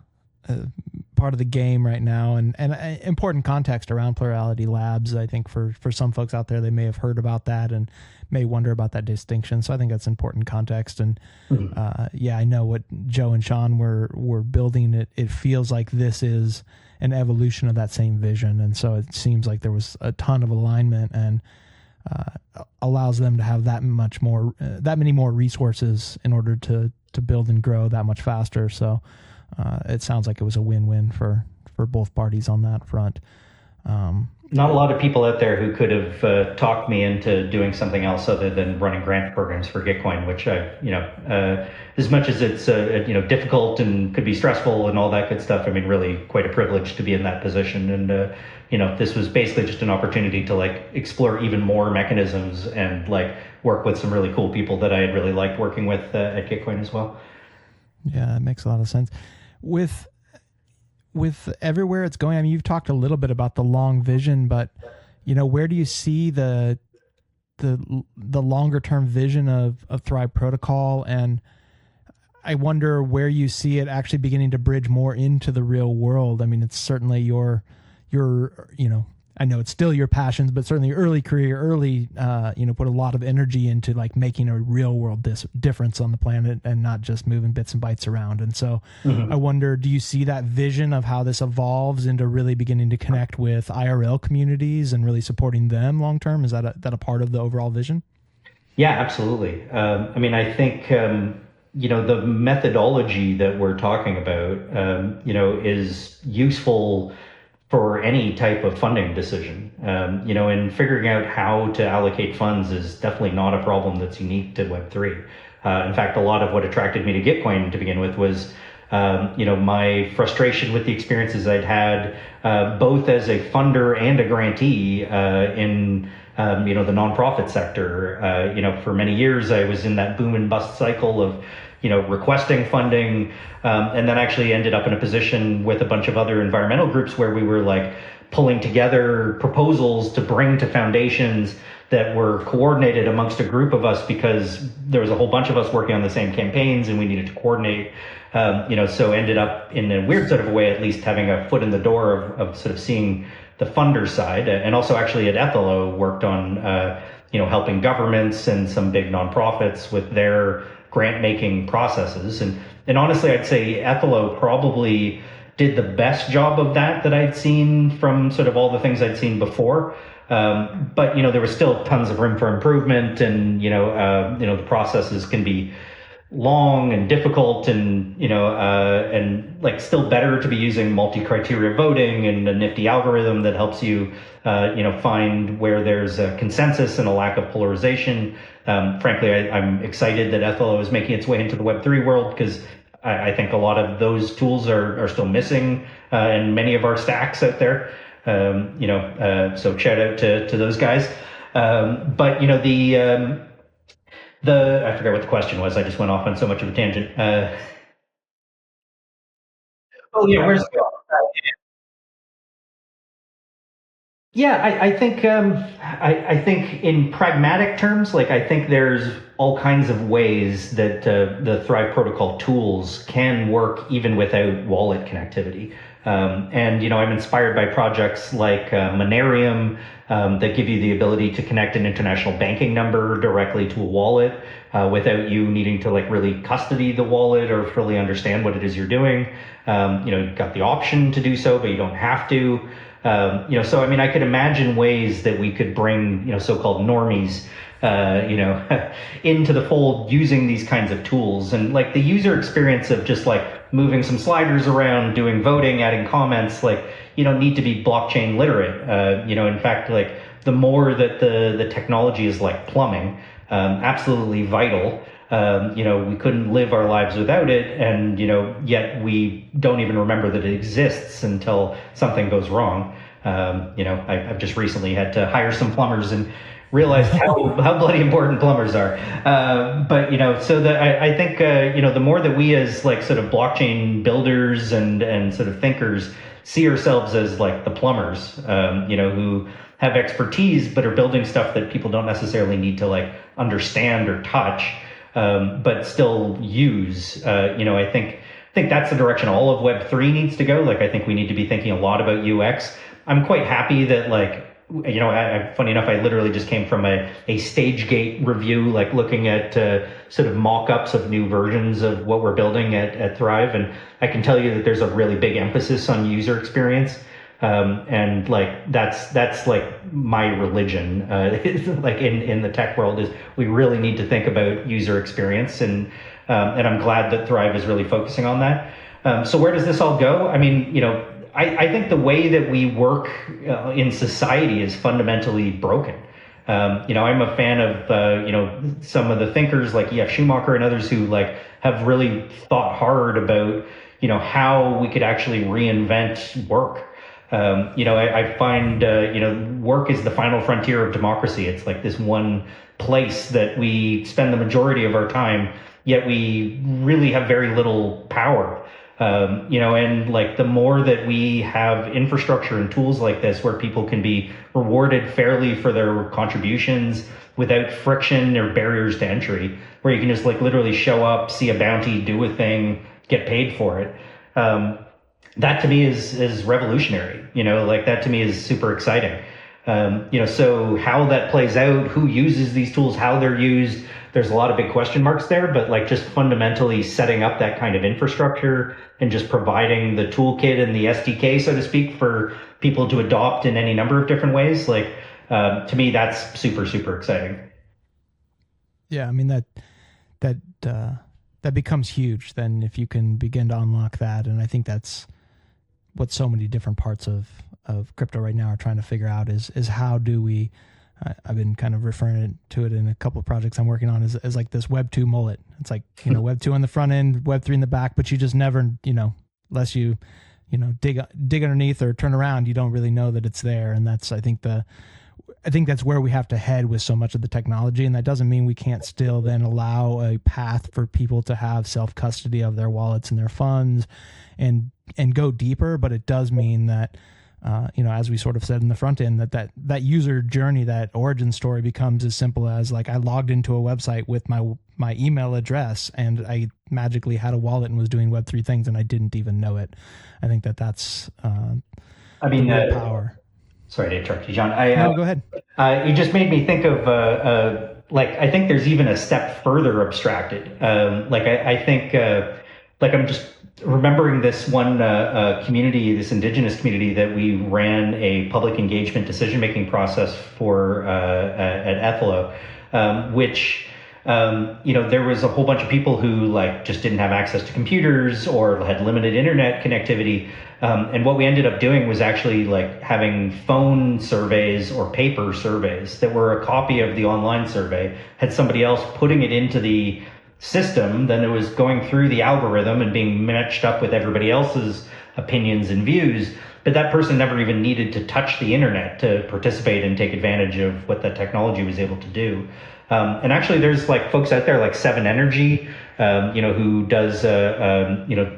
game right now, and important context around Plurality Labs. I think for some folks out there, they may have heard about that and may wonder about that distinction. So I think that's important context. And I know what Joe and Sean were building. It feels like this is an evolution of that same vision, and so it seems like there was a ton of alignment, and allows them to have that many more resources in order to build and grow that much faster. So it sounds like it was a win-win for both parties on that front. not a lot of people out there who could have talked me into doing something else other than running grant programs for Gitcoin, which as much as it's difficult and could be stressful and all that good stuff. I mean, really quite a privilege to be in that position. And this was basically just an opportunity to like explore even more mechanisms and like work with some really cool people that I had really liked working with at Gitcoin as well. Yeah, that makes a lot of sense. With everywhere it's going, I mean, you've talked a little bit about the long vision, but where do you see the longer term vision of Thrive Protocol? And I wonder where you see it actually beginning to bridge more into the real world. I mean, it's certainly your I know it's still your passions, but certainly early career, put a lot of energy into like making a real world difference on the planet and not just moving bits and bytes around. And so I wonder, do you see that vision of how this evolves into really beginning to connect with IRL communities and really supporting them long term? Is that a part of the overall vision? Yeah, absolutely. I mean, I think, the methodology that we're talking about, is useful for any type of funding decision. And figuring out how to allocate funds is definitely not a problem that's unique to Web3. In fact, a lot of what attracted me to Gitcoin to begin with was, my frustration with the experiences I'd had, both as a funder and a grantee in the nonprofit sector. For many years, I was in that boom and bust cycle of requesting funding, and then actually ended up in a position with a bunch of other environmental groups where we were like pulling together proposals to bring to foundations that were coordinated amongst a group of us because there was a whole bunch of us working on the same campaigns and we needed to coordinate. So ended up in a weird sort of a way, at least having a foot in the door of sort of seeing the funder side, and also actually at Ethelo worked on helping governments and some big nonprofits with their grant making processes. And honestly, I'd say Ethelo probably did the best job of that I'd seen from sort of all the things I'd seen before. But there was still tons of room for improvement, and the processes can be long and difficult, and like still better to be using multi-criteria voting and a nifty algorithm that helps you find where there's a consensus and a lack of polarization. Frankly, I'm excited that Ethelo is making its way into the Web3 world because I think a lot of those tools are still missing in many of our stacks out there. So shout out to those guys. But I forgot what the question was. I just went off on so much of a tangent. Where's it going? Yeah, I think I think in pragmatic terms, like I think there's all kinds of ways that the Thrive Protocol tools can work even without wallet connectivity. And I'm inspired by projects like Monerium that give you the ability to connect an international banking number directly to a wallet without you needing to like really custody the wallet or fully understand what it is you're doing. You've got the option to do so, but you don't have to. So I mean, I could imagine ways that we could bring, so-called normies, into the fold using these kinds of tools, and like the user experience of just like moving some sliders around, doing voting, adding comments, like you don't need to be blockchain literate. In fact, like the more that the technology is like plumbing, absolutely vital. We couldn't live our lives without it, and yet we don't even remember that it exists until something goes wrong. I've just recently had to hire some plumbers and realized how bloody important plumbers are. So I think the more that we as like sort of blockchain builders and sort of thinkers see ourselves as like the plumbers, who have expertise but are building stuff that people don't necessarily need to like understand or touch. But still use, I think that's the direction all of Web3 needs to go. Like, I think we need to be thinking a lot about UX. I'm quite happy that like, funny enough, I literally just came from a stage gate review, like looking at sort of mock-ups of new versions of what we're building at Thrive. And I can tell you that there's a really big emphasis on user experience. And like that's like my religion, like in the tech world, is we really need to think about user experience, and I'm glad that Thrive is really focusing on that. So where does this all go? I mean, I think the way that we work in society is fundamentally broken. I'm a fan of, some of the thinkers like E.F. Schumacher and others who like have really thought hard about, how we could actually reinvent work. I find, work is the final frontier of democracy. It's like this one place that we spend the majority of our time, yet we really have very little power. And like the more that we have infrastructure and tools like this where people can be rewarded fairly for their contributions without friction or barriers to entry, where you can just like literally show up, see a bounty, do a thing, get paid for it. That to me is revolutionary, like that to me is super exciting. So how that plays out, who uses these tools, how they're used, there's a lot of big question marks there, but like just fundamentally setting up that kind of infrastructure and just providing the toolkit and the SDK, so to speak, for people to adopt in any number of different ways. Like, to me, that's super, super exciting. Yeah. I mean, that becomes huge then if you can begin to unlock that. And I think that's what so many different parts of crypto right now are trying to figure out is how do we, I've been kind of referring to it in a couple of projects I'm working on as like this Web 2 mullet. It's like, Web 2 on the front end, Web 3 in the back, but you just never, unless you, dig underneath or turn around, you don't really know that it's there. And that's, I think that's where we have to head with so much of the technology. And that doesn't mean we can't still then allow a path for people to have self-custody of their wallets and their funds and go deeper. But it does mean that, as we sort of said in the front end, that user journey, that origin story becomes as simple as like I logged into a website with my email address and I magically had a wallet and was doing Web3 things and I didn't even know it. I think that's power. Sorry to interrupt you, John. No, go ahead. You just made me think of I think there's even a step further abstracted. I think I'm just remembering this one community, this indigenous community that we ran a public engagement decision-making process for at Ethelo, which, there was a whole bunch of people who like just didn't have access to computers or had limited internet connectivity. And what we ended up doing was actually like having phone surveys or paper surveys that were a copy of the online survey, had somebody else putting it into the system, then it was going through the algorithm and being matched up with everybody else's opinions and views. But that person never even needed to touch the internet to participate and take advantage of what that technology was able to do. And actually there's like folks out there like Seven Energy, who does,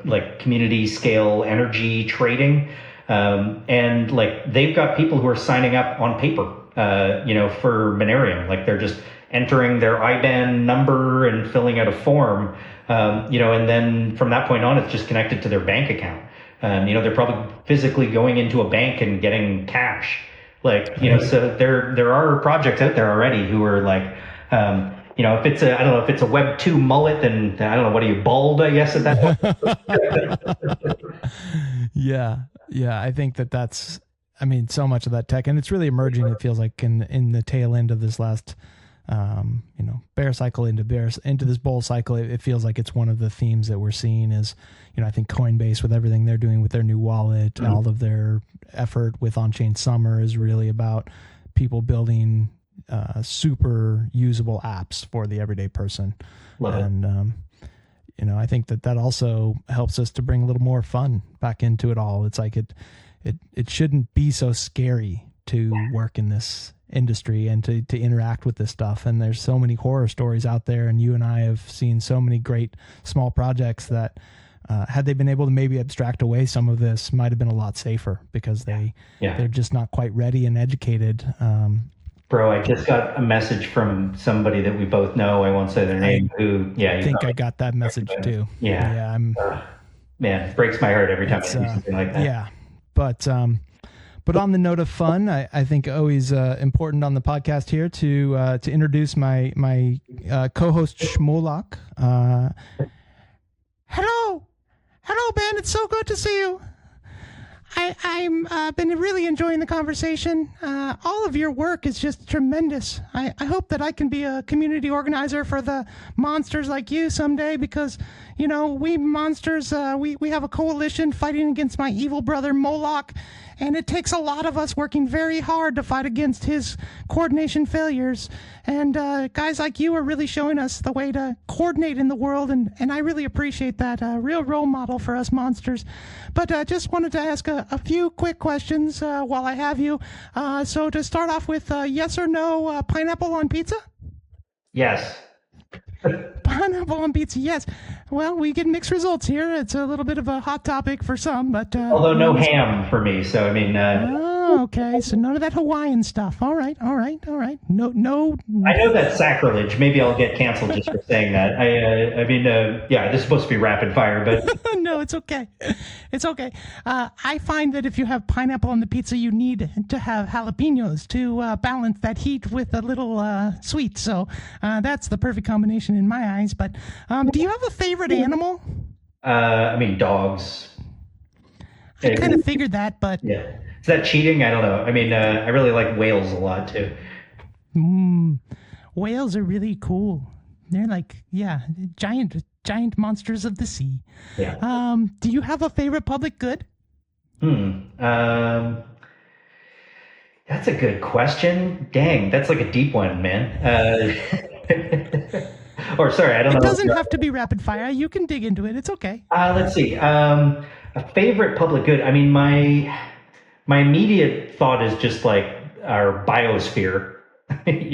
like community scale energy trading. And like they've got people who are signing up on paper, for Monerium. Like they're just entering their IBAN number and filling out a form, and then from that point on, it's just connected to their bank account. They're probably physically going into a bank and getting cash. Like, so there are projects out there already who are like, if it's I don't know if it's a Web 2 mullet, then I don't know, what are you, bald, I guess, at that point? Yeah. I think that's, so much of that tech, and it's really emerging. It feels like in the tail end of this last, bear cycle into this bull cycle, it feels like it's one of the themes that we're seeing is, I think Coinbase with everything they're doing with their new wallet, mm-hmm. all of their effort with on-chain summer is really about people building super usable apps for the everyday person. Love and, I think that also helps us to bring a little more fun back into it all. It's like it shouldn't be so scary to work in this industry and to interact with this stuff. And there's so many horror stories out there, and you and I have seen so many great small projects that had they been able to maybe abstract away some of this, might have been a lot safer because they're just not quite ready and educated. Bro, I just got a message from somebody that we both know. I won't say their name. I think I got that message too. Yeah. Man, it breaks my heart every time I see something like that. Yeah, but on the note of fun, I think always important on the podcast here to introduce my co-host Shmolak. Hello, Ben. It's so good to see you. I'm been really enjoying the conversation. All of your work is just tremendous. I hope that I can be a community organizer for the monsters like you someday, because, you know, we monsters, we have a coalition fighting against my evil brother Moloch, and it takes a lot of us working very hard to fight against his coordination failures. And guys like you are really showing us the way to coordinate in the world, and I really appreciate that. Real role model for us monsters. But just wanted to ask a few quick questions while I have you. So to start off with, yes or no, pineapple on pizza? Yes. Pineapple on pizza, yes. Well, we get mixed results here. It's a little bit of a hot topic for some, but... Although no ham for me, so I mean... Oh, okay. So none of that Hawaiian stuff. All right. No. I know that's sacrilege. Maybe I'll get canceled just for saying that. Yeah, this is supposed to be rapid fire, but... No, it's okay. It's okay. I find that if you have pineapple on the pizza, you need to have jalapenos to balance that heat with a little sweet. So that's the perfect combination in my eyes. But do you have a favorite animal? Dogs. I kind of figured that, but... Yeah. Is that cheating? I don't know. I really like whales a lot, too. Whales are really cool. They're like, giant monsters of the sea. Yeah. Do you have a favorite public good? That's a good question. Dang, that's like a deep one, man. Or sorry, I don't know. It doesn't have to be rapid fire. You can dig into it. It's okay. Let's see. A favorite public good. My immediate thought is just like our biosphere. I don't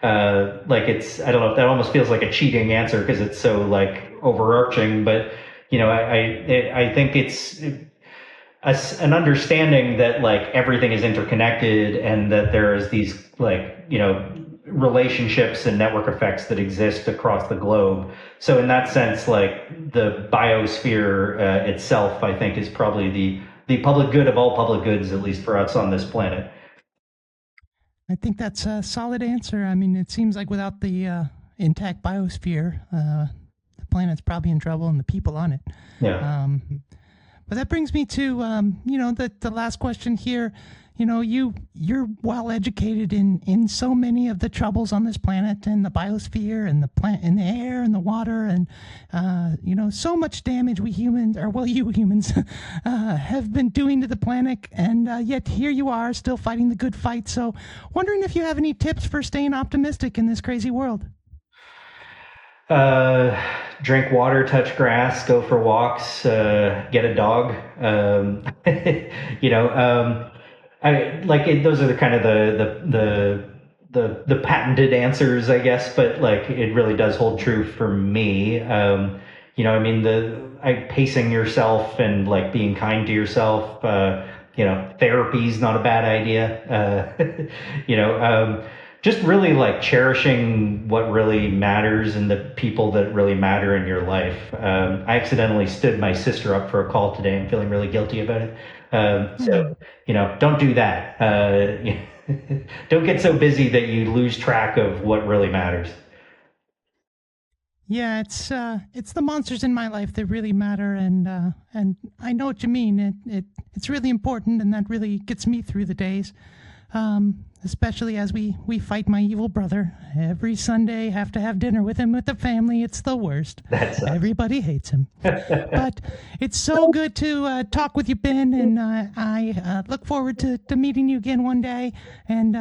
know if that almost feels like a cheating answer because it's so like overarching, but I think it's an understanding that like everything is interconnected and that there's these relationships and network effects that exist across the globe. So in that sense, like the biosphere itself, I think is probably the public good of all public goods, at least for us on this planet. I think that's a solid answer. I mean, it seems like without the intact biosphere, the planet's probably in trouble and the people on it. Yeah. But that brings me to, the last question here. You're well educated in so many of the troubles on this planet and the biosphere and the plant and the air and the water and so much damage you humans have been doing to the planet, and yet here you are still fighting the good fight. So wondering if you have any tips for staying optimistic in this crazy world. Drink water, touch grass, go for walks, get a dog. Those are the kind of the patented answers, I guess, but like it really does hold true for me. Pacing yourself and like being kind to yourself. Therapy is not a bad idea. Just really like cherishing what really matters and the people that really matter in your life. I accidentally stood my sister up for a call today. I'm feeling really guilty about it. Don't do that. Don't get so busy that you lose track of what really matters. Yeah, it's the monsters in my life that really matter, and I know what you mean. It's really important, and that really gets me through the days. Especially as we fight my evil brother. Every Sunday, have to have dinner with him with the family. It's the worst. Everybody hates him. But it's so good to talk with you, Ben, and I look forward to meeting you again one day. And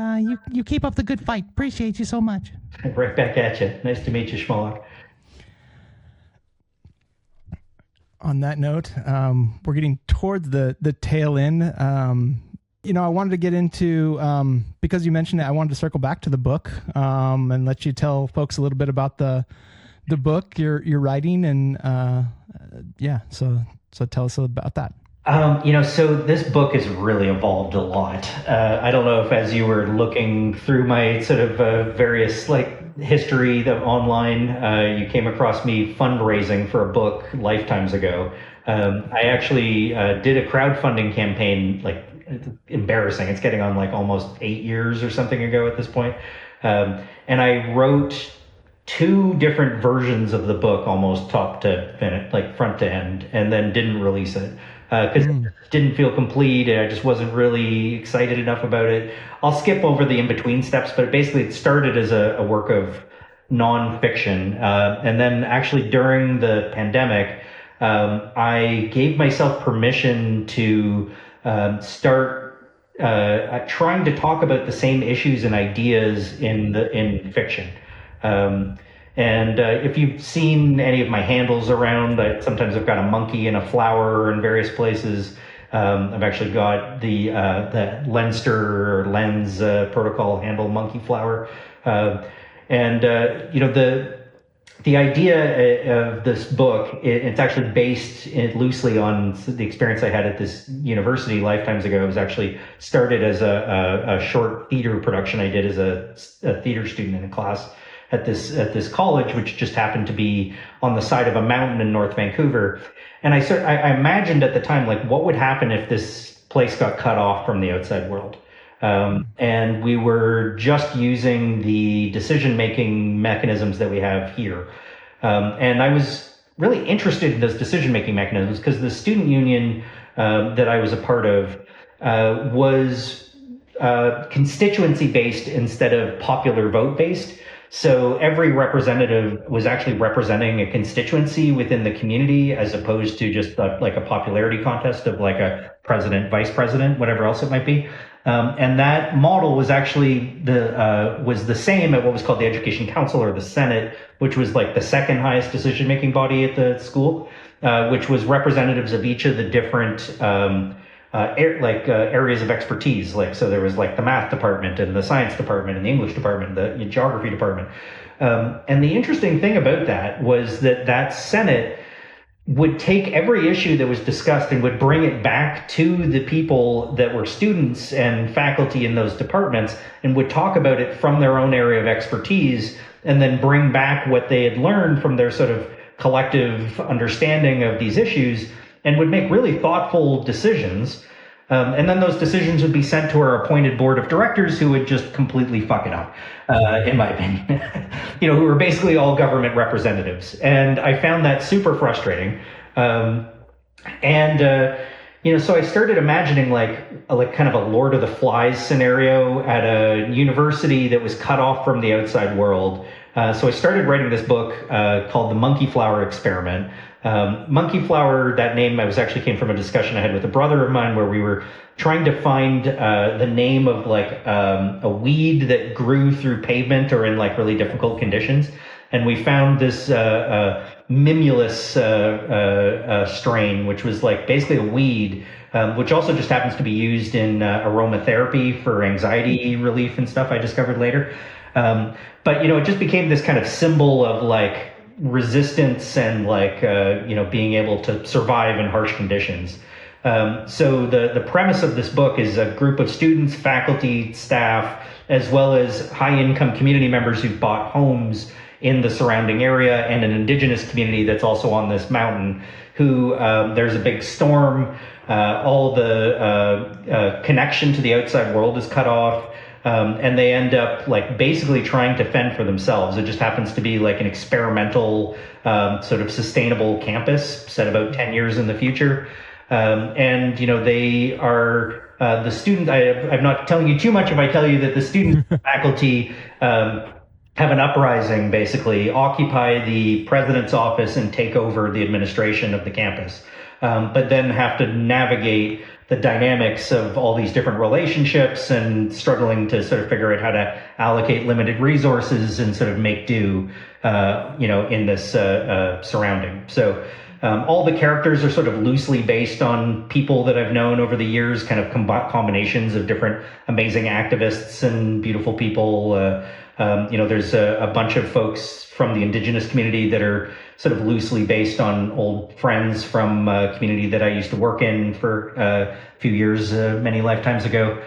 you keep up the good fight. Appreciate you so much. Right back at you. Nice to meet you, Schmolak. On that note, we're getting towards the tail end. I wanted to get into, because you mentioned it, I wanted to circle back to the book and let you tell folks a little bit about the book you're writing. And so tell us about that. So this book has really evolved a lot. I don't know if as you were looking through my sort of various history online, you came across me fundraising for a book lifetimes ago. I actually did a crowdfunding campaign, it's embarrassing. It's getting on almost 8 years or something ago at this point. And I wrote 2 different versions of the book, almost top to finish, front to end, and then didn't release it. because it didn't feel complete and I just wasn't really excited enough about it. I'll skip over the in-between steps, but basically it started as a work of nonfiction. And then actually during the pandemic, I gave myself permission to start trying to talk about the same issues and ideas in fiction. And if you've seen any of my handles around, sometimes I've got a monkey and a flower in various places. I've actually got the Lenster or Lens protocol handle, monkey flower. The idea of this book, it's actually based loosely on the experience I had at this university lifetimes ago. It was actually started as a short theater production I did as a theater student in a class at this college, which just happened to be on the side of a mountain in North Vancouver. And I imagined at the time, like, what would happen if this place got cut off from the outside world? And we were just using the decision-making mechanisms that we have here. And I was really interested in those decision-making mechanisms because the student union that I was a part of was constituency-based instead of popular vote-based. So every representative was actually representing a constituency within the community as opposed to just like a popularity contest of like a president, vice president, whatever else it might be. And that model was actually was the same at what was called the Education Council or the Senate, which was like the second highest decision-making body at the school, which was representatives of each of the different areas of expertise. Like, so there was like the math department and the science department and the English department, the geography department. And the interesting thing about that was that Senate would take every issue that was discussed and would bring it back to the people that were students and faculty in those departments and would talk about it from their own area of expertise and then bring back what they had learned from their sort of collective understanding of these issues and would make really thoughtful decisions. And then those decisions would be sent to our appointed board of directors who would just completely fuck it up, in my opinion, who were basically all government representatives. And I found that super frustrating. So I started imagining like kind of a Lord of the Flies scenario at a university that was cut off from the outside world. So I started writing this book called The Monkey Flower Experiment. Monkey flower, that name actually came from a discussion I had with a brother of mine where we were trying to find the name of like a weed that grew through pavement or in like really difficult conditions. And we found this mimulus strain, which was like basically a weed, which also just happens to be used in aromatherapy for anxiety relief and stuff I discovered later. But it just became this kind of symbol of like resistance and like being able to survive in harsh conditions. So the premise of this book is a group of students, faculty, staff, as well as high income community members who've bought homes in the surrounding area and an indigenous community that's also on this mountain who there's a big storm, all the connection to the outside world is cut off. And they end up like basically trying to fend for themselves. It just happens to be like an experimental sort of sustainable campus set about 10 years in the future. They are the student. I'm not telling you too much if I tell you that the student faculty have an uprising, basically occupy the president's office and take over the administration of the campus, but then have to navigate the dynamics of all these different relationships and struggling to sort of figure out how to allocate limited resources and sort of make do, in this surrounding. So all the characters are sort of loosely based on people that I've known over the years, kind of combinations of different amazing activists and beautiful people. There's a bunch of folks from the indigenous community that are sort of loosely based on old friends from a community that I used to work in for a few years, many lifetimes ago,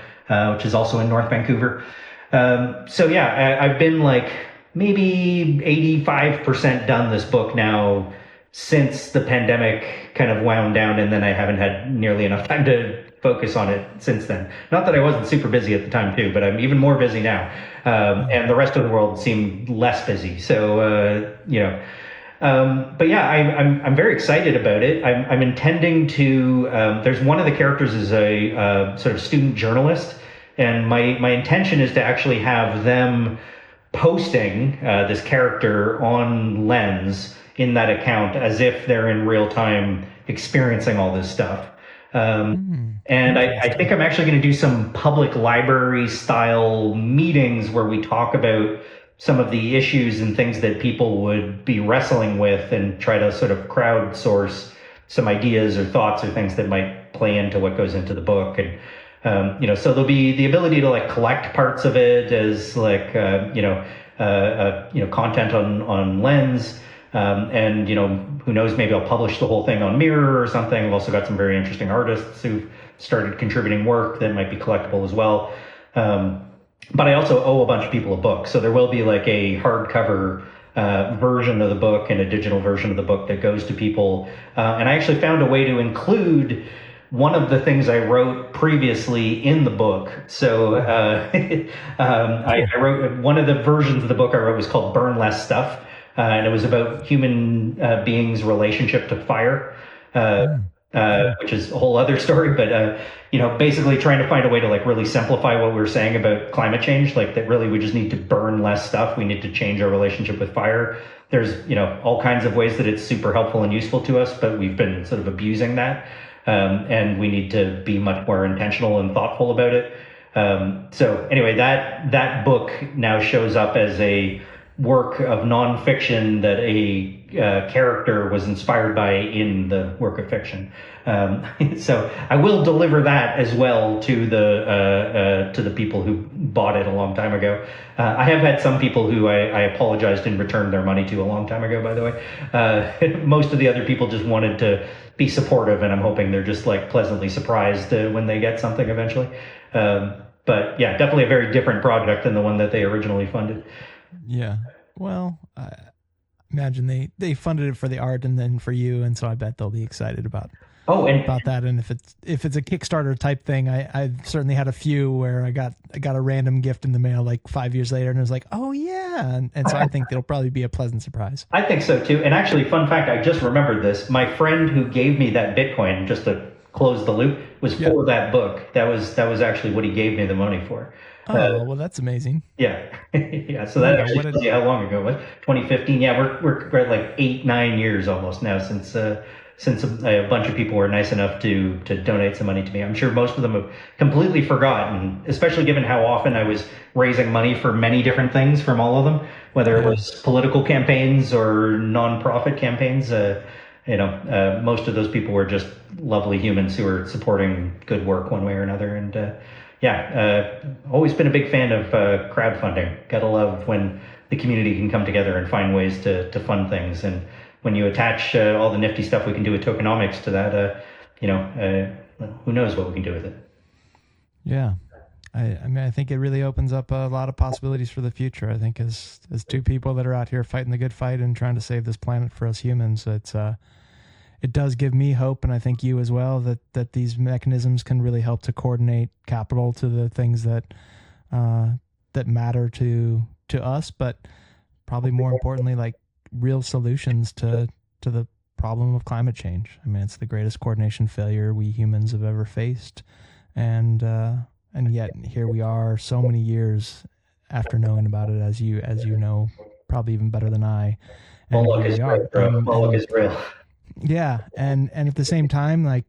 which is also in North Vancouver. I've been like maybe 85% done this book now since the pandemic kind of wound down, and then I haven't had nearly enough time to focus on it since then. Not that I wasn't super busy at the time too, but I'm even more busy now. And the rest of the world seemed less busy. So, But yeah, I'm very excited about it. I'm intending to. There's one of the characters is a sort of student journalist, and my intention is to actually have them posting this character on Lens in that account as if they're in real time experiencing all this stuff. And I think I'm actually going to do some public library style meetings where we talk about some of the issues and things that people would be wrestling with and try to sort of crowdsource some ideas or thoughts or things that might play into what goes into the book. And, so there'll be the ability to like collect parts of it as like, content on Lens. And, who knows, maybe I'll publish the whole thing on Mirror or something. I've also got some very interesting artists who've started contributing work that might be collectible as well. But I also owe a bunch of people a book. So there will be like a hardcover version of the book and a digital version of the book that goes to people. And I actually found a way to include one of the things I wrote previously in the book. So I wrote one of the versions of the book I wrote was called Burn Less Stuff. And it was about human beings' relationship to fire, which is a whole other story. But, basically trying to find a way to like really simplify what we were saying about climate change, like that really we just need to burn less stuff. We need to change our relationship with fire. There's, all kinds of ways that it's super helpful and useful to us, but we've been sort of abusing that. And we need to be much more intentional and thoughtful about it. So anyway, that book now shows up as a work of nonfiction that a character was inspired by in the work of fiction. So I will deliver that as well to the people who bought it a long time ago. I have had some people who I apologized and returned their money to a long time ago, by the way. Most of the other people just wanted to be supportive, and I'm hoping they're just like pleasantly surprised when they get something eventually. But yeah, definitely a very different project than the one that they originally funded. Yeah. Well, I imagine they funded it for the art and then for you, and so I bet they'll be excited about that. And if it's a Kickstarter type thing, I've certainly had a few where I got a random gift in the mail like 5 years later, and it was like, oh yeah, and so I think it'll probably be a pleasant surprise. I think so too. And actually, fun fact, I just remembered this. My friend who gave me that Bitcoin, just to close the loop, was for that book. That was actually what he gave me the money for. Oh, well, that's amazing. Yeah. Yeah. So that actually tells you how long ago it was. 2015. Yeah, we're at like 8-9 years almost now since a bunch of people were nice enough to donate some money to me. I'm sure most of them have completely forgotten, especially given how often I was raising money for many different things from all of them, whether it was political campaigns or nonprofit campaigns. Most of those people were just lovely humans who were supporting good work one way or another. And always been a big fan of crowdfunding. Gotta love when the community can come together and find ways to fund things. And when you attach all the nifty stuff we can do with tokenomics to that, who knows what we can do with it. Yeah. I mean, I think it really opens up a lot of possibilities for the future. I think as two people that are out here fighting the good fight and trying to save this planet for us humans, it does give me hope, and I think you as well, that these mechanisms can really help to coordinate capital to the things that matter to us, but probably more importantly, like real solutions to the problem of climate change. I mean, it's the greatest coordination failure we humans have ever faced, and yet here we are, so many years after knowing about it, as you know, probably even better than I. And Moloch is real, bro. Moloch is real. Yeah, and at the same time, like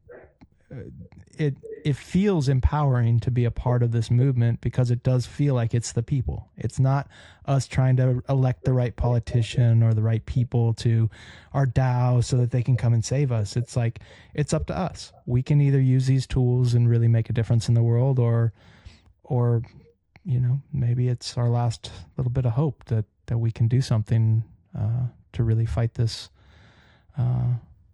it feels empowering to be a part of this movement, because it does feel like it's the people. It's not us trying to elect the right politician or the right people to our DAO so that they can come and save us. It's like, it's up to us. We can either use these tools and really make a difference in the world, or maybe it's our last little bit of hope that we can do something to really fight this.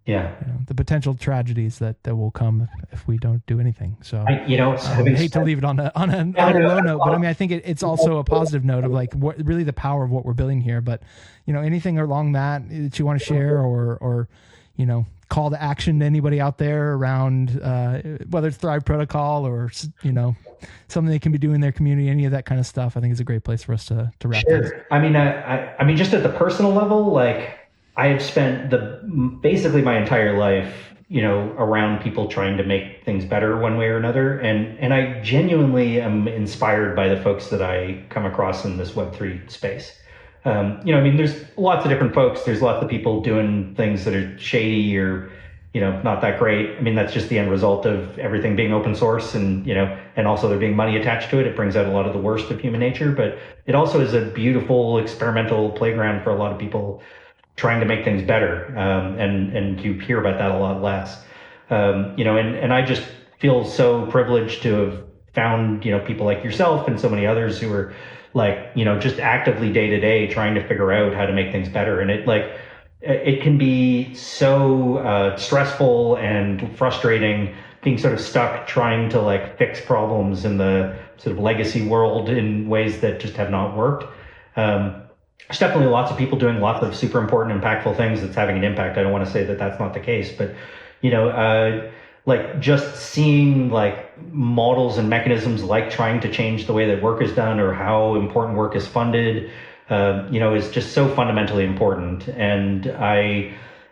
The potential tragedies that will come if we don't do anything. So I hate to leave it on a low note, but I mean, I think it's also a positive note of like what really the power of what we're building here. But anything along that you want to share, or call to action to anybody out there around whether it's Thrive Protocol or something they can be doing in their community, any of that kind of stuff. I think it's a great place for us to wrap this. I mean, just at the personal level, like, I have spent basically my entire life, around people trying to make things better one way or another. And I genuinely am inspired by the folks that I come across in this Web3 space. There's lots of different folks. There's lots of people doing things that are shady or, not that great. I mean, that's just the end result of everything being open source and, and also there being money attached to it. It brings out a lot of the worst of human nature, but it also is a beautiful experimental playground for a lot of people trying to make things better. And you hear about that a lot less. And I just feel so privileged to have found, people like yourself and so many others who are like, just actively day to day trying to figure out how to make things better. And it can be so stressful and frustrating being sort of stuck trying to like fix problems in the sort of legacy world in ways that just have not worked. There's definitely lots of people doing lots of super important, impactful things that's having an impact. I don't want to say that that's not the case, but like just seeing like models and mechanisms like trying to change the way that work is done or how important work is funded, is just so fundamentally important. And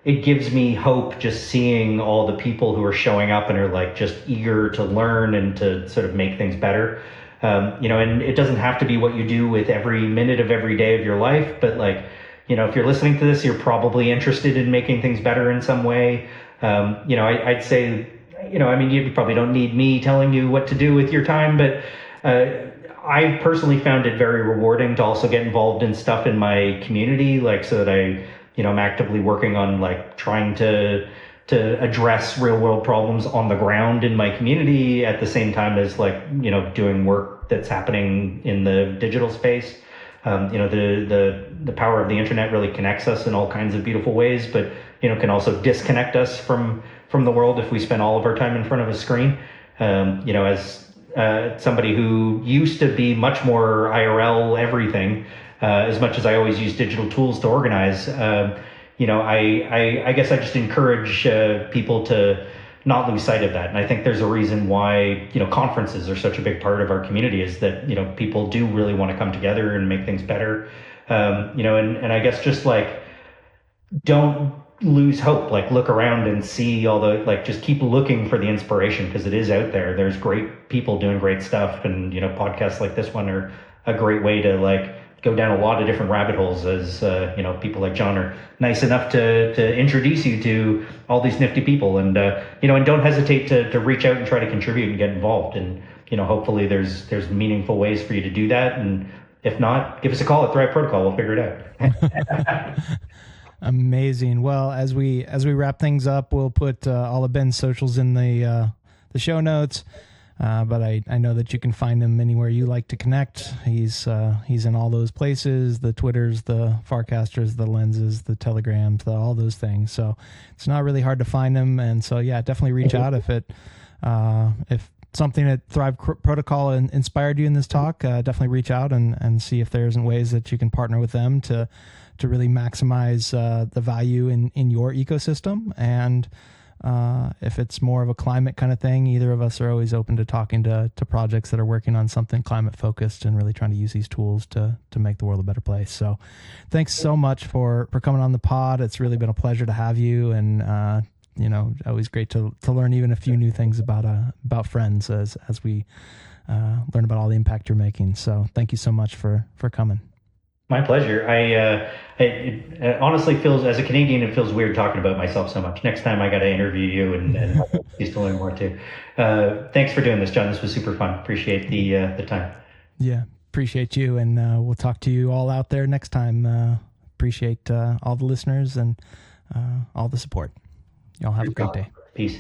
it gives me hope just seeing all the people who are showing up and are like just eager to learn and to sort of make things better. And it doesn't have to be what you do with every minute of every day of your life, but like, if you're listening to this, you're probably interested in making things better in some way. I'd say, you probably don't need me telling you what to do with your time, but, I personally found it very rewarding to also get involved in stuff in my community, like so that I'm actively working on like trying to address real world problems on the ground in my community at the same time as like, doing work that's happening in the digital space. The power of the internet really connects us in all kinds of beautiful ways, but, can also disconnect us from the world if we spend all of our time in front of a screen. As somebody who used to be much more IRL everything, as much as I always use digital tools to organize, I guess I just encourage people to not lose sight of that. And I think there's a reason why, conferences are such a big part of our community is that, people do really want to come together and make things better. And I guess just like, don't lose hope, like look around and see all the, like, just keep looking for the inspiration because it is out there. There's great people doing great stuff. And, podcasts like this one are a great way to like, go down a lot of different rabbit holes as, people like John are nice enough to introduce you to all these nifty people and, and don't hesitate to reach out and try to contribute and get involved. And, hopefully there's meaningful ways for you to do that. And if not, give us a call at Thrive Protocol. We'll figure it out. Amazing. Well, as we wrap things up, we'll put all of Ben's socials in the show notes. But I know that you can find him anywhere you like to connect. He's in all those places, the Twitters, the Farcasters, the Lenses, the Telegrams, all those things. So it's not really hard to find him. And so, yeah, definitely reach out if something at Thrive Protocol inspired you in this talk, definitely reach out and see if there isn't ways that you can partner with them to really maximize the value in your ecosystem. And if it's more of a climate kind of thing, either of us are always open to talking to projects that are working on something climate focused and really trying to use these tools to make the world a better place. So thanks so much for coming on the pod. It's really been a pleasure to have you. And, always great to learn even a few new things about friends as we learn about all the impact you're making. So thank you so much for coming. My pleasure. It honestly feels, as a Canadian, it feels weird talking about myself so much. Next time I got to interview you and used to learn more too. Thanks for doing this, John. This was super fun. Appreciate the time. Yeah, appreciate you. And we'll talk to you all out there next time. Appreciate all the listeners and all the support. Y'all have a great day. Peace.